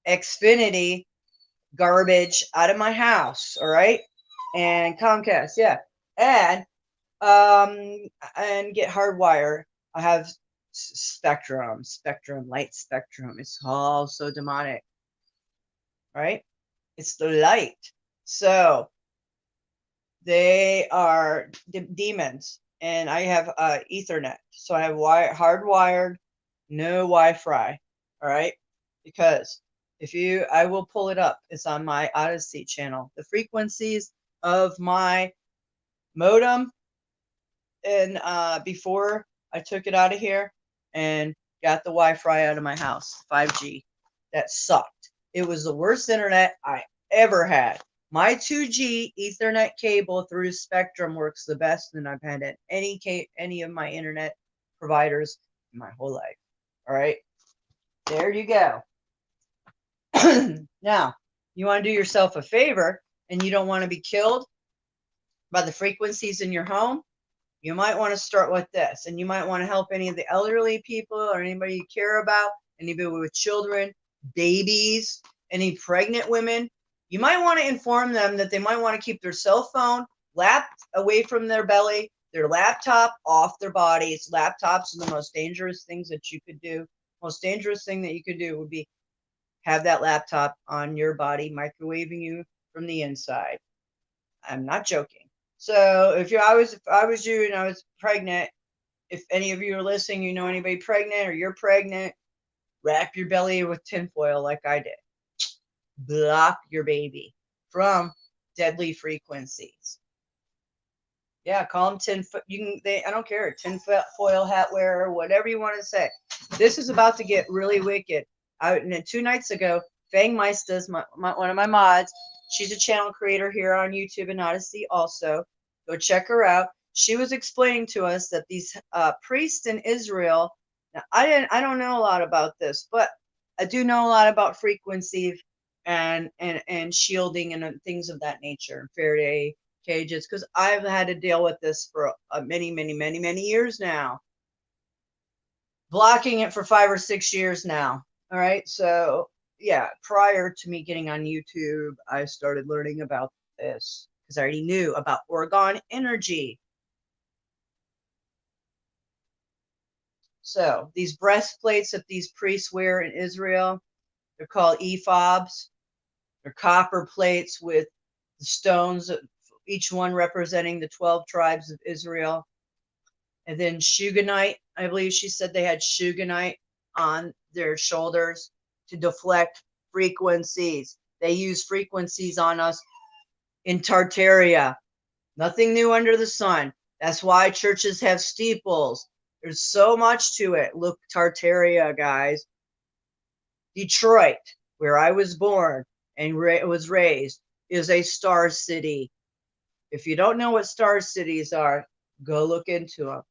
Xfinity garbage out of my house, all right? And Comcast, yeah. And get hardwire. I have Spectrum, light Spectrum. It's all so demonic, right? It's the light. So they are demons, and I have Ethernet. So I have hardwired, no Wi-Fi, all right? Because I will pull it up. It's on my Odyssey channel. The frequencies of my modem, and before I took it out of here and got the Wi-Fi out of my house, 5G, that sucked. It was the worst internet I ever had. My 2G Ethernet cable through Spectrum works the best than I've had at any of my internet providers in my whole life. All right, there you go. Now, you want to do yourself a favor and you don't want to be killed by the frequencies in your home, you might want to start with this, and you might want to help any of the elderly people or anybody you care about, anybody with children, babies, any pregnant women. You might want to inform them that they might want to keep their cell phone away from their belly, their laptop off their bodies. Laptops are the most dangerous things that you could do. Most dangerous thing that you could do would be have that laptop on your body, microwaving you from the inside. I'm not joking. So if I was you and I was pregnant, if any of you are listening, you know anybody pregnant or you're pregnant, wrap your belly with tinfoil like I did. Block your baby from deadly frequencies. Yeah, call them tinfoil. I don't care, tinfoil hat wearer, whatever you want to say. This is about to get really wicked. 2 nights ago, Fang Meistas, one of my mods, she's a channel creator here on YouTube and Odyssey also. Go check her out. She was explaining to us that these priests in Israel. Now, I don't know a lot about this, but I do know a lot about frequency and shielding and things of that nature, Faraday cages, because I've had to deal with this for many years now. Blocking it for 5 or 6 years now. All right, so yeah, prior to me getting on YouTube, I started learning about this because I already knew about Orgone energy. So these breastplates that these priests wear in Israel, they're called ephobs. They're copper plates with the stones, each one representing the 12 tribes of Israel. And then Shuganite, I believe she said they had Shuganite on their shoulders to deflect frequencies. They use frequencies on us in Tartaria. Nothing new under the sun. That's why churches have steeples. There's so much to it. Look, Tartaria, guys. Detroit, where I was born and was raised, is a star city. If you don't know what star cities are, go look into them.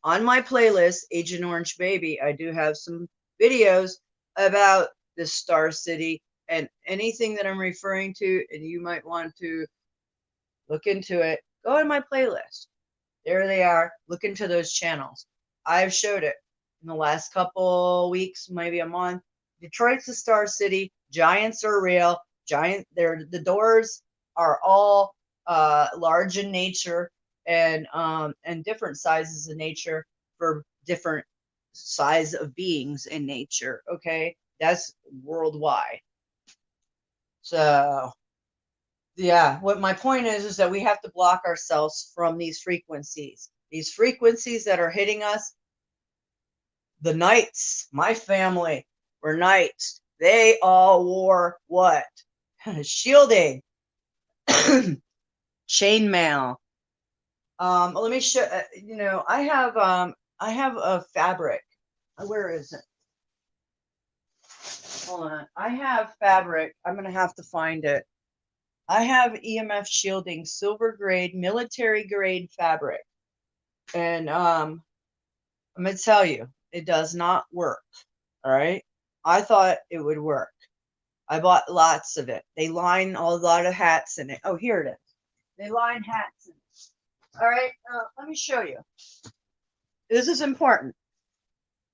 On my playlist, Agent Orange Baby, I do have some videos about this star city and anything that I'm referring to, and you might want to look into it. Go in my playlist. There they are. Look into those channels. I've showed it in the last couple weeks, maybe a month. Detroit's a star city. Giants are real. The doors are all large in nature, and different sizes of nature for different size of beings in nature. Okay, that's worldwide. So yeah, what my point is that we have to block ourselves from these frequencies. These frequencies that are hitting us. The knights, my family were knights. They all wore what? Shielding, chainmail. Let me show. I have a fabric. Where is it? Hold on. I have fabric. I'm gonna have to find it. I have EMF shielding, silver grade, military grade fabric, and I'm gonna tell you, it does not work. All right. I thought it would work. I bought lots of it. They line a lot of hats in it. Oh, here it is. They line hats in it. All right. Let me show you. This is important.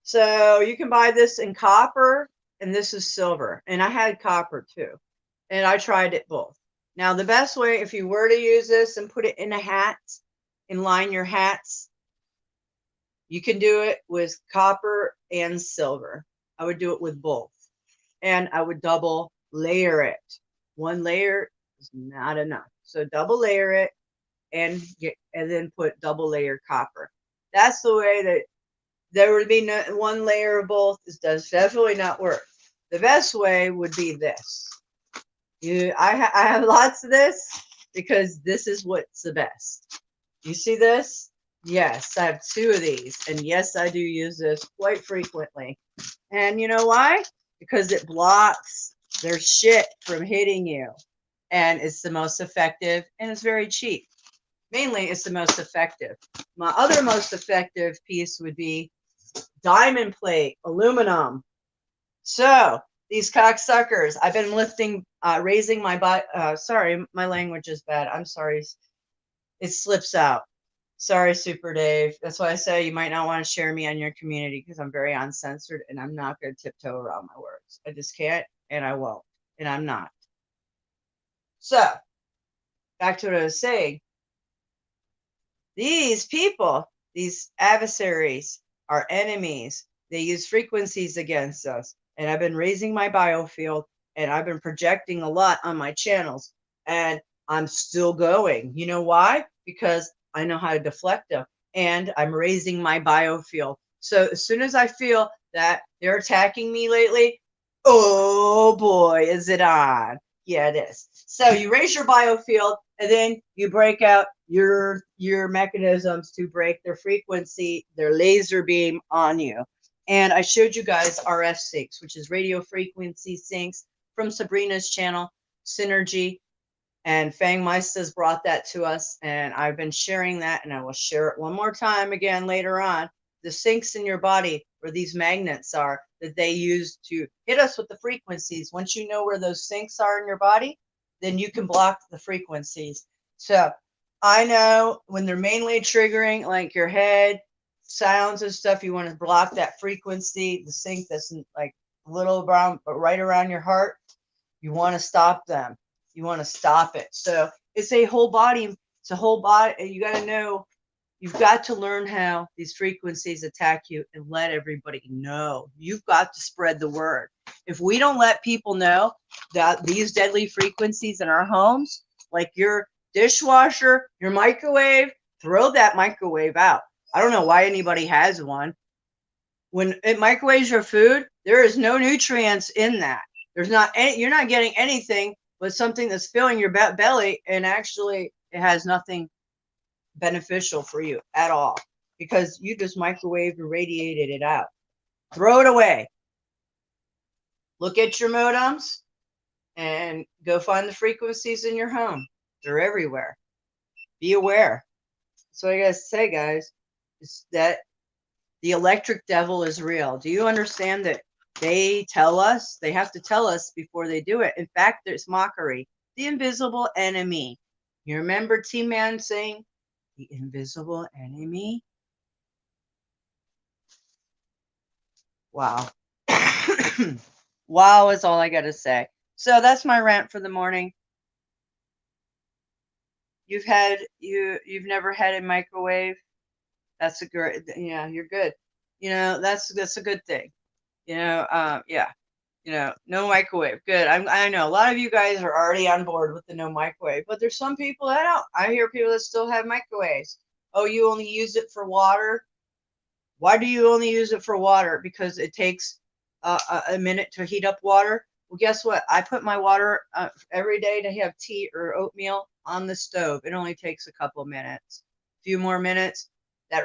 So you can buy this in copper, and this is silver. And I had copper too. And I tried it both. Now, the best way, if you were to use this and put it in a hat and line your hats, you can do it with copper and silver. I would do it with both. And I would double layer it. One layer is not enough. So double layer it and then put double layer copper. That's the way that there would be no, one layer of both. This does definitely not work. The best way would be this. I have lots of this because this is what's the best. You see this? Yes, I have 2 of these. And yes, I do use this quite frequently. And you know why? Because it blocks their shit from hitting you. And it's the most effective and it's very cheap. Mainly, it's the most effective. My other most effective piece would be diamond plate, aluminum. So these cocksuckers, I've been raising my butt. Sorry, my language is bad. I'm sorry. It slips out. Sorry, Super Dave. That's why I say you might not want to share me on your community because I'm very uncensored and I'm not going to tiptoe around my words. I just can't and I won't. And I'm not. So, back to what I was saying. These people, these adversaries, are enemies. They use frequencies against us. And I've been raising my biofield and I've been projecting a lot on my channels. And I'm still going. You know why? Because I know how to deflect them. And I'm raising my biofield. So as soon as I feel that they're attacking me lately, oh boy, is it on. Yeah, it is. So you raise your biofield and then you break out your mechanisms to break their frequency, their laser beam on you. And I showed you guys RF syncs, which is radio frequency syncs from Sabrina's channel, Synergy. And Fang Meister's brought that to us. And I've been sharing that, and I will share it one more time again later on. The syncs in your body, where these magnets are, that they use to hit us with the frequencies. Once you know where those syncs are in your body, then you can block the frequencies. So I know when they're mainly triggering like your head, sounds and stuff, you want to block that frequency, the sync that's like little around, but right around your heart. You want to stop them. You want to stop it. So it's a whole body. It's a whole body. You got to know. You've got to learn how these frequencies attack you and let everybody know. You've got to spread the word. If we don't let people know that these deadly frequencies in our homes, like your dishwasher, your microwave, throw that microwave out. I don't know why anybody has one. When it microwaves your food, there is no nutrients in that. There's not any, you're not getting anything but something that's filling your belly, and actually it has nothing beneficial for you at all because you just microwaved and radiated it out. Throw it away. Look at your modems and go find the frequencies in your home. They're everywhere. Be aware. So I gotta say, guys, is that the electric devil is real. Do you understand that they tell us, they have to tell us before they do it? In fact, there's mockery. The invisible enemy. You remember T-Man saying, the invisible enemy? Wow. Wow is all I got to say. So that's my rant for the morning. you've never had a microwave. That's a great, yeah, you're good. That's a good thing. Yeah. No microwave. Good. I know a lot of you guys are already on board with the no microwave, but there's some people that don't. I hear people that still have microwaves. Oh, you only use it for water? Why do you only use it for water? Because it takes a minute to heat up water. Well, guess what? I put my water every day to have tea or oatmeal on the stove. It only takes a couple of minutes. A few more minutes. That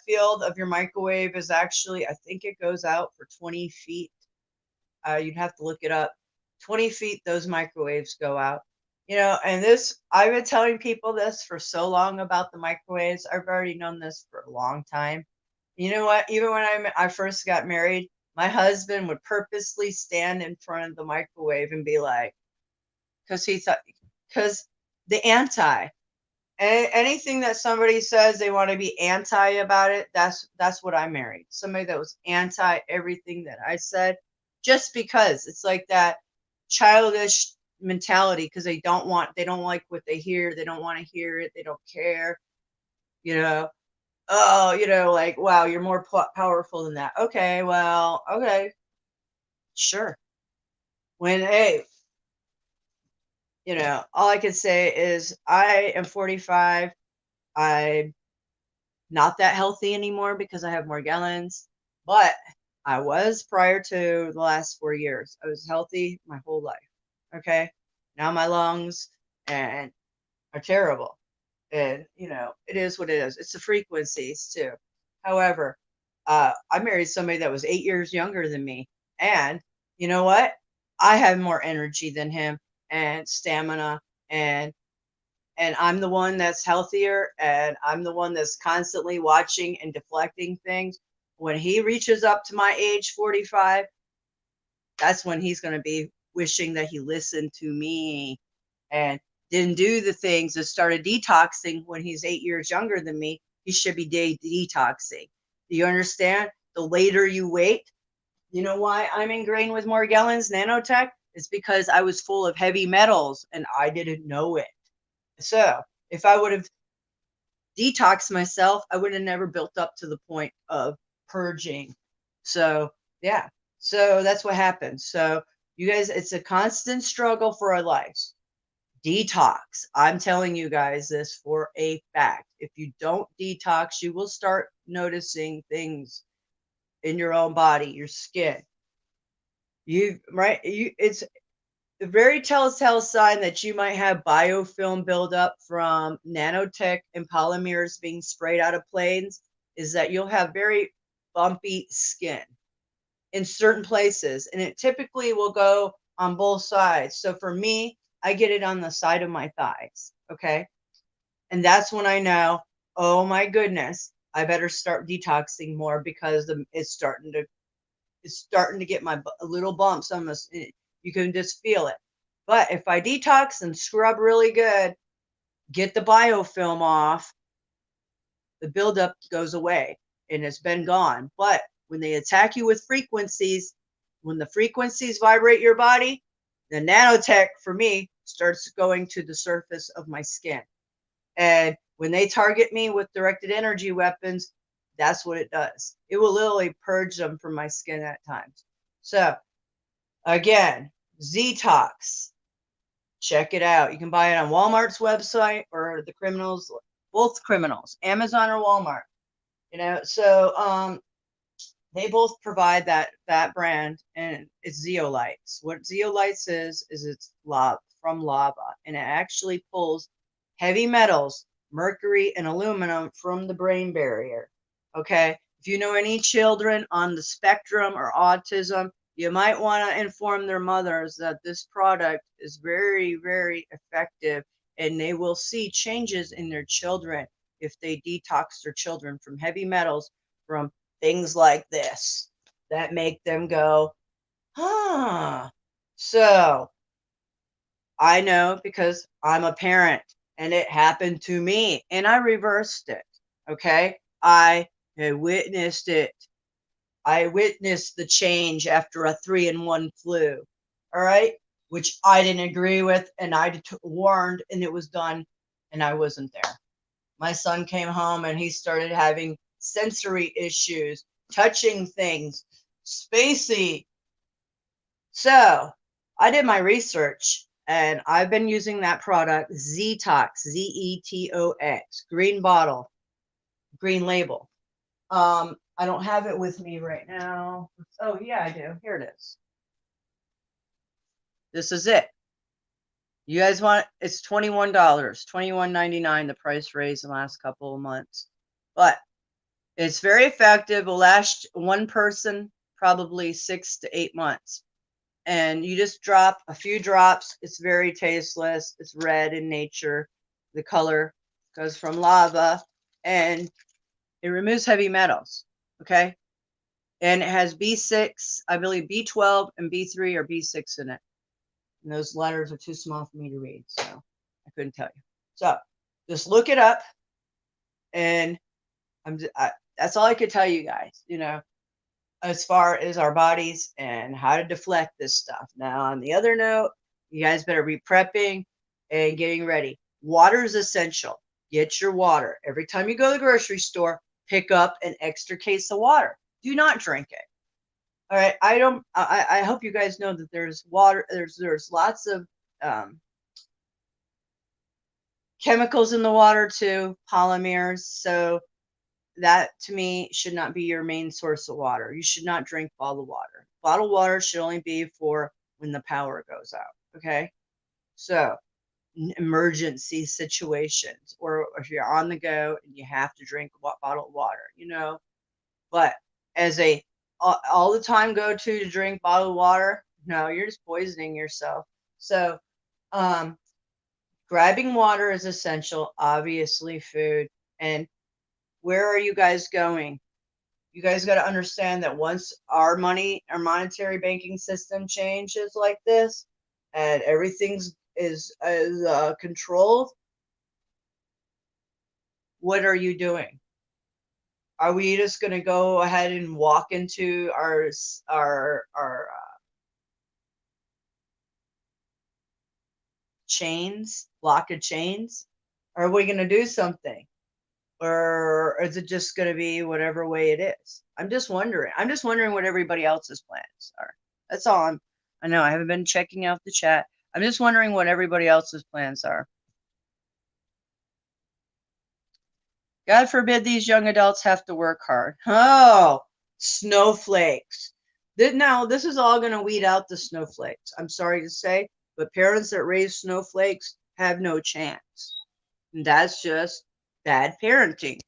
field of your microwave is actually, I think it goes out for 20 feet. You'd have to look it up. 20 feet, those microwaves go out. And this, I've been telling people this for so long about the microwaves. I've already known this for a long time. You know what? Even when I first got married, my husband would purposely stand in front of the microwave and be like, because the anti, anything that somebody says they want to be anti about it, that's what I married. Somebody that was anti everything that I said, just because it's like that childish mentality, because they don't like what they hear, they don't want to hear it, they don't care, you know. Oh, like, wow, you're more powerful than that. Okay, well, okay, sure. When, hey, all I can say is I am 45. I'm not that healthy anymore because I have Morgellons, but I was prior to the last 4 years. I was healthy my whole life. Okay. Now my lungs and are terrible. And it is what it is. It's the frequencies too. However, I married somebody that was 8 years younger than me. And you know what? I have more energy than him and stamina, and I'm the one that's healthier, and I'm the one that's constantly watching and deflecting things. When he reaches up to my age 45, that's when he's going to be wishing that he listened to me and didn't do the things that started detoxing when he's 8 years younger than me. He should be detoxing. Do you understand? The later you wait, you know why I'm ingrained with Morgellons nanotech? It's because I was full of heavy metals and I didn't know it. So if I would have detoxed myself, I would have never built up to the point of purging. So yeah, so that's what happens. So you guys, it's a constant struggle for our lives. Detox. I'm telling you guys this for a fact. If you don't detox, you will start noticing things in your own body, your skin. It's a very telltale sign that you might have biofilm buildup from nanotech and polymers being sprayed out of planes is that you'll have very bumpy skin in certain places, and it typically will go on both sides. So for me, I get it on the side of my thighs, okay? And that's when I know, oh my goodness, I better start detoxing more because it's starting to get my little bumps on this. You can just feel it. But if I detox and scrub really good, get the biofilm off, the buildup goes away and it's been gone. But when they attack you with frequencies, when the frequencies vibrate your body, the nanotech for me starts going to the surface of my skin. And when they target me with directed energy weapons, that's what it does. It will literally purge them from my skin at times. So again, Ztox. Check it out. You can buy it on Walmart's website or both criminals, Amazon or Walmart. So they both provide that brand, and it's zeolites. What zeolites is it's from lava, and it actually pulls heavy metals, mercury and aluminum from the brain barrier. Okay, if you know any children on the spectrum or autism, you might want to inform their mothers that this product is very, very effective, and they will see changes in their children if they detox their children from heavy metals, from things like this that make them go, huh. So I know because I'm a parent and it happened to me and I reversed it. Okay. I witnessed it. I witnessed the change after a 3-in-1 flu. All right. which I didn't agree with, and I warned, and it was done, and I wasn't there. My son came home and he started having sensory issues, touching things, spacey. So I did my research and I've been using that product, Zetox, Zetox, green bottle, green label. I don't have it with me right now. Oh, yeah, I do. Here it is. This is it. You guys want it's $21, $21.99, the price raised in the last couple of months. But it's very effective. Will last one person probably 6 to 8 months. And you just drop a few drops. It's very tasteless. It's red in nature. The color goes from lava, and it removes heavy metals. Okay. And it has B6, I believe B12 and B3 or B6 in it. And those letters are too small for me to read, so I couldn't tell you. So just look it up, and that's all I could tell you guys, as far as our bodies and how to deflect this stuff. Now, on the other note, you guys better be prepping and getting ready. Water is essential. Get your water. Every time you go to the grocery store, pick up an extra case of water. Do not drink it. All right. I hope you guys know that there's water. There's lots of chemicals in the water too, polymers. So that to me should not be your main source of water. You should not drink bottled water. Bottled water should only be for when the power goes out. Okay. So emergency situations, or if you're on the go and you have to drink bottled water, but as a all the time go to drink bottled water, no, you're just poisoning yourself. So grabbing water is essential, obviously food. And where are you guys going? You guys got to understand that once our monetary banking system changes like this, and everything's is controlled, what are you doing? Are we just going to go ahead and walk into our chains, block of chains? Or are we going to do something? Or is it just going to be whatever way it is? I'm just wondering. I'm just wondering what everybody else's plans are. That's all. I know I haven't been checking out the chat. I'm just wondering what everybody else's plans are. God forbid these young adults have to work hard. Oh, snowflakes. Now, this is all going to weed out the snowflakes. I'm sorry to say, but parents that raise snowflakes have no chance. And that's just bad parenting.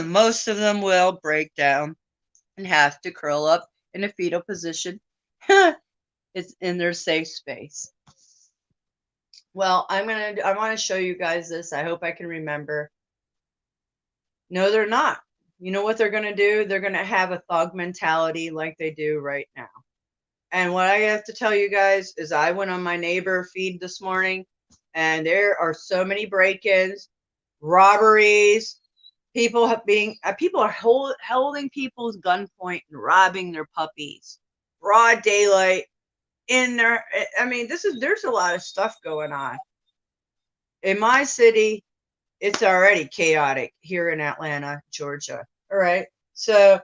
Most of them will break down and have to curl up in a fetal position. It's in their safe space. Well, I want to show you guys this. I hope I can remember. No, they're not. You know what they're going to do? They're going to have a thug mentality like they do right now. And what I have to tell you guys is I went on my neighbor feed this morning, and there are so many break-ins, robberies, people are holding people's gunpoint and robbing their puppies, broad daylight. There's a lot of stuff going on. In my city, it's already chaotic here in Atlanta, Georgia. All right. So,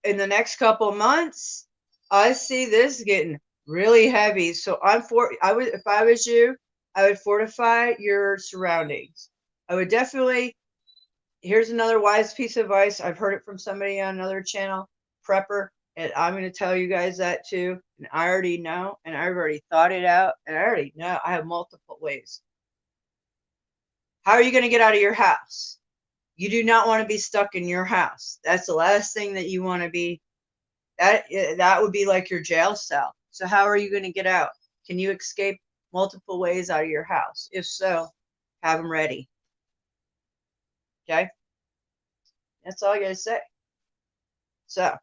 in the next couple months, I see this getting really heavy. So if I was you, I would fortify your surroundings. I would definitely, here's another wise piece of advice. I've heard it from somebody on another channel, prepper. And I'm going to tell you guys that too. And I already know, and I've already thought it out, and I already know I have multiple ways. How are you going to get out of your house? You do not want to be stuck in your house. That's the last thing that you want to be. That would be like your jail cell. So how are you going to get out? Can you escape multiple ways out of your house? If so, have them ready. Okay? That's all I got to say. So.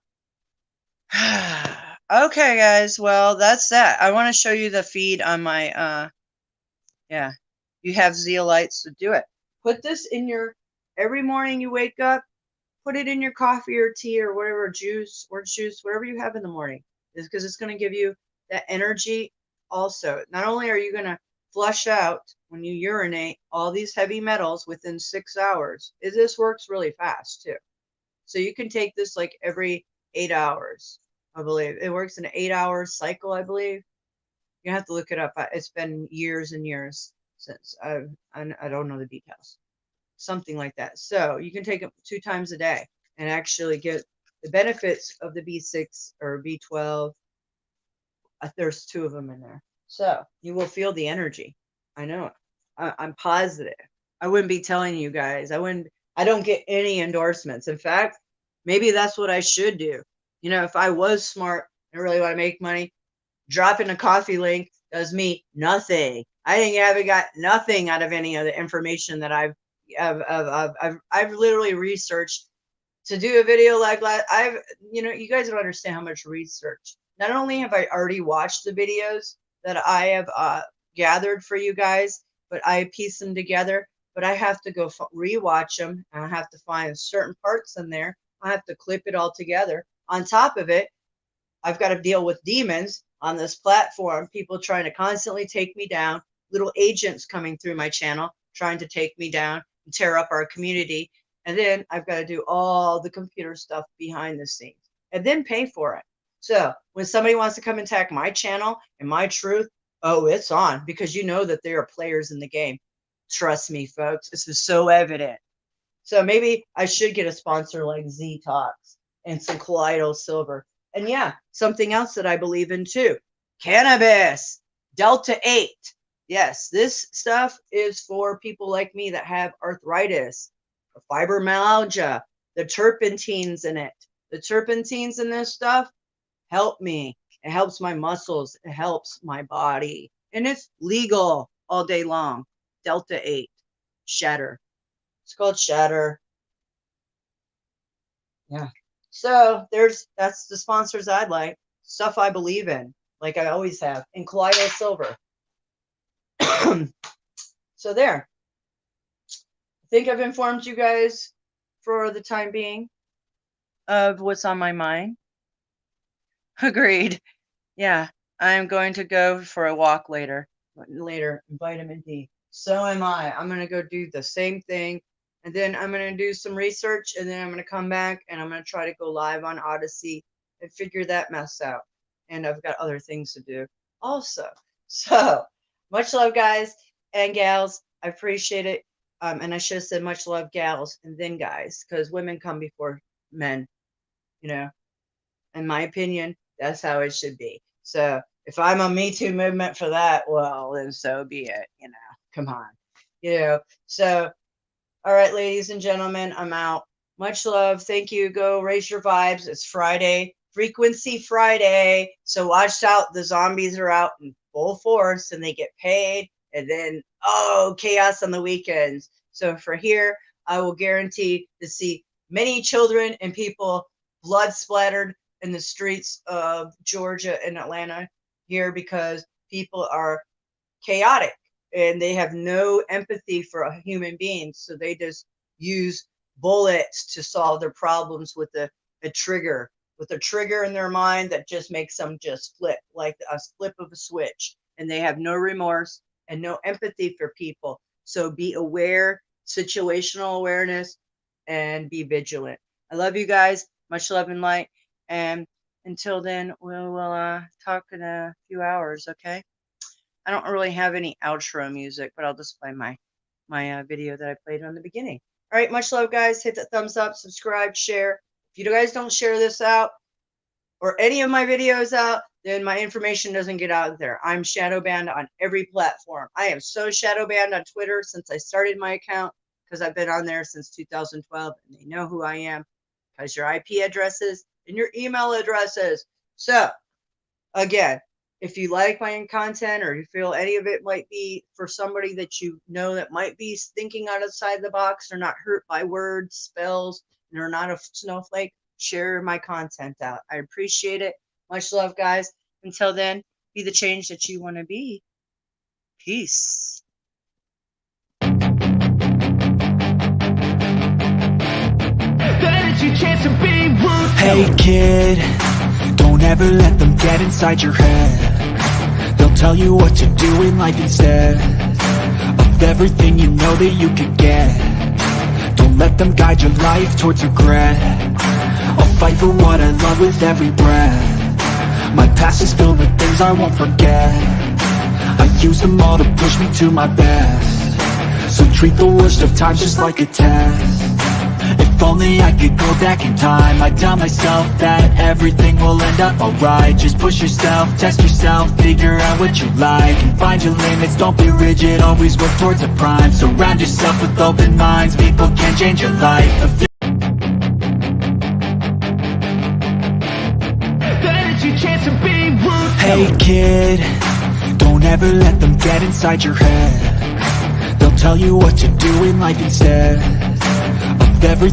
Okay, guys. Well, that's that. I want to show you the feed on my, you have zeolites, so do it. Put this in every morning you wake up, put it in your coffee or tea or whatever, juice, orange juice, whatever you have in the morning, is because it's going to give you that energy. Also, not only are you going to flush out when you urinate all these heavy metals within 6 hours, this works really fast too. So you can take this like every 8 hours, I believe. It works in an 8-hour cycle, I believe. You have to look it up. It's been years and years since I don't know the details. Something like that. So you can take it 2 times a day and actually get the benefits of the B6 or B12. There's 2 of them in there. So you will feel the energy. I know it. I'm positive. I wouldn't be telling you guys. I don't get any endorsements. In fact, maybe that's what I should do. You know, if I was smart and really want to make money, dropping a coffee link does me nothing. I haven't got nothing out of any of the information that I've literally researched to do a video like that. You guys don't understand how much research. Not only have I already watched the videos that I have gathered for you guys, but I piece them together. But I have to go rewatch them, and I have to find certain parts in there. I have to clip it all together. On top of it, I've got to deal with demons on this platform, people trying to constantly take me down, little agents coming through my channel trying to take me down and tear up our community. And then I've got to do all the computer stuff behind the scenes and then pay for it. So when somebody wants to come and attack my channel and my truth, oh, it's on, because you know that there are players in the game. Trust me, folks. This is so evident. So maybe I should get a sponsor like Z Talks and some Colloidal Silver. And yeah, something else that I believe in too. Cannabis. Delta 8. Yes, this stuff is for people like me that have arthritis, fibromyalgia, the terpenes in it. The terpenes in this stuff help me. It helps my muscles. It helps my body. And it's legal all day long. Delta 8. Shatter. It's called Shatter. Yeah. So that's the sponsors I'd like. Stuff I believe in, like I always have. And Colloidal Silver. So there. I think I've informed you guys for the time being of what's on my mind. Agreed. Yeah, I'm going to go for a walk later. Vitamin D. So am I. I'm going to go do the same thing. And then I'm going to do some research. And then I'm going to come back and I'm going to try to go live on Odyssey and figure that mess out. And I've got other things to do also. So much love, guys and gals. I appreciate it. And I should have said much love, gals, and then guys, because women come before men, you know. In my opinion, that's how it should be. So if I'm a Me Too movement for that, well, then so be it, you know. Come on. You know, so, all right, ladies and gentlemen, I'm out. Much love. Thank you. Go raise your vibes. It's Friday, Frequency Friday. So watch out. The zombies are out in full force and they get paid. And then, oh, chaos on the weekends. So for here, I will guarantee to see many children and people blood splattered in the streets of Georgia and Atlanta here because people are chaotic and they have no empathy for human beings. So they just use bullets to solve their problems with a trigger in their mind that just makes them just flip like a flip of a switch. And they have no remorse and no empathy for people. So be aware, situational awareness, and be vigilant. I love you guys. Much love and light. And until then, we'll talk in a few hours, okay? I don't really have any outro music, but I'll just play my video that I played on the beginning. All right, much love, guys. Hit that thumbs up, subscribe, share. If you guys don't share this out or any of my videos out, then my information doesn't get out there. I'm shadow banned on every platform. I am so shadow banned on Twitter since I started my account because I've been on there since 2012 and they know who I am because your IP addresses and your email addresses. So again, if you like my content or you feel any of it might be for somebody that you know that might be thinking outside the box or not hurt by words, spells, and are not a snowflake, share my content out. I appreciate it. Much love, guys. Until then, be the change that you want to be. Peace. Better your chance to be ruthless. Hey kid, don't ever let them get inside your head. They'll tell you what to do in life instead of everything you know that you could get. Don't let them guide your life towards regret. I'll fight for what I love with every breath. My past is filled with things I won't forget. I use them all to push me to my best. So treat the worst of times just like a test. If only I could go back in time, I'd tell myself that everything will end up alright. Just push yourself, test yourself, figure out what you like, and find your limits, don't be rigid, always work towards a prime. Surround yourself with open minds, people can change your life. Then it's your chance to be ruthless. Hey kid, don't ever let them get inside your head. They'll tell you what to do in life instead of everything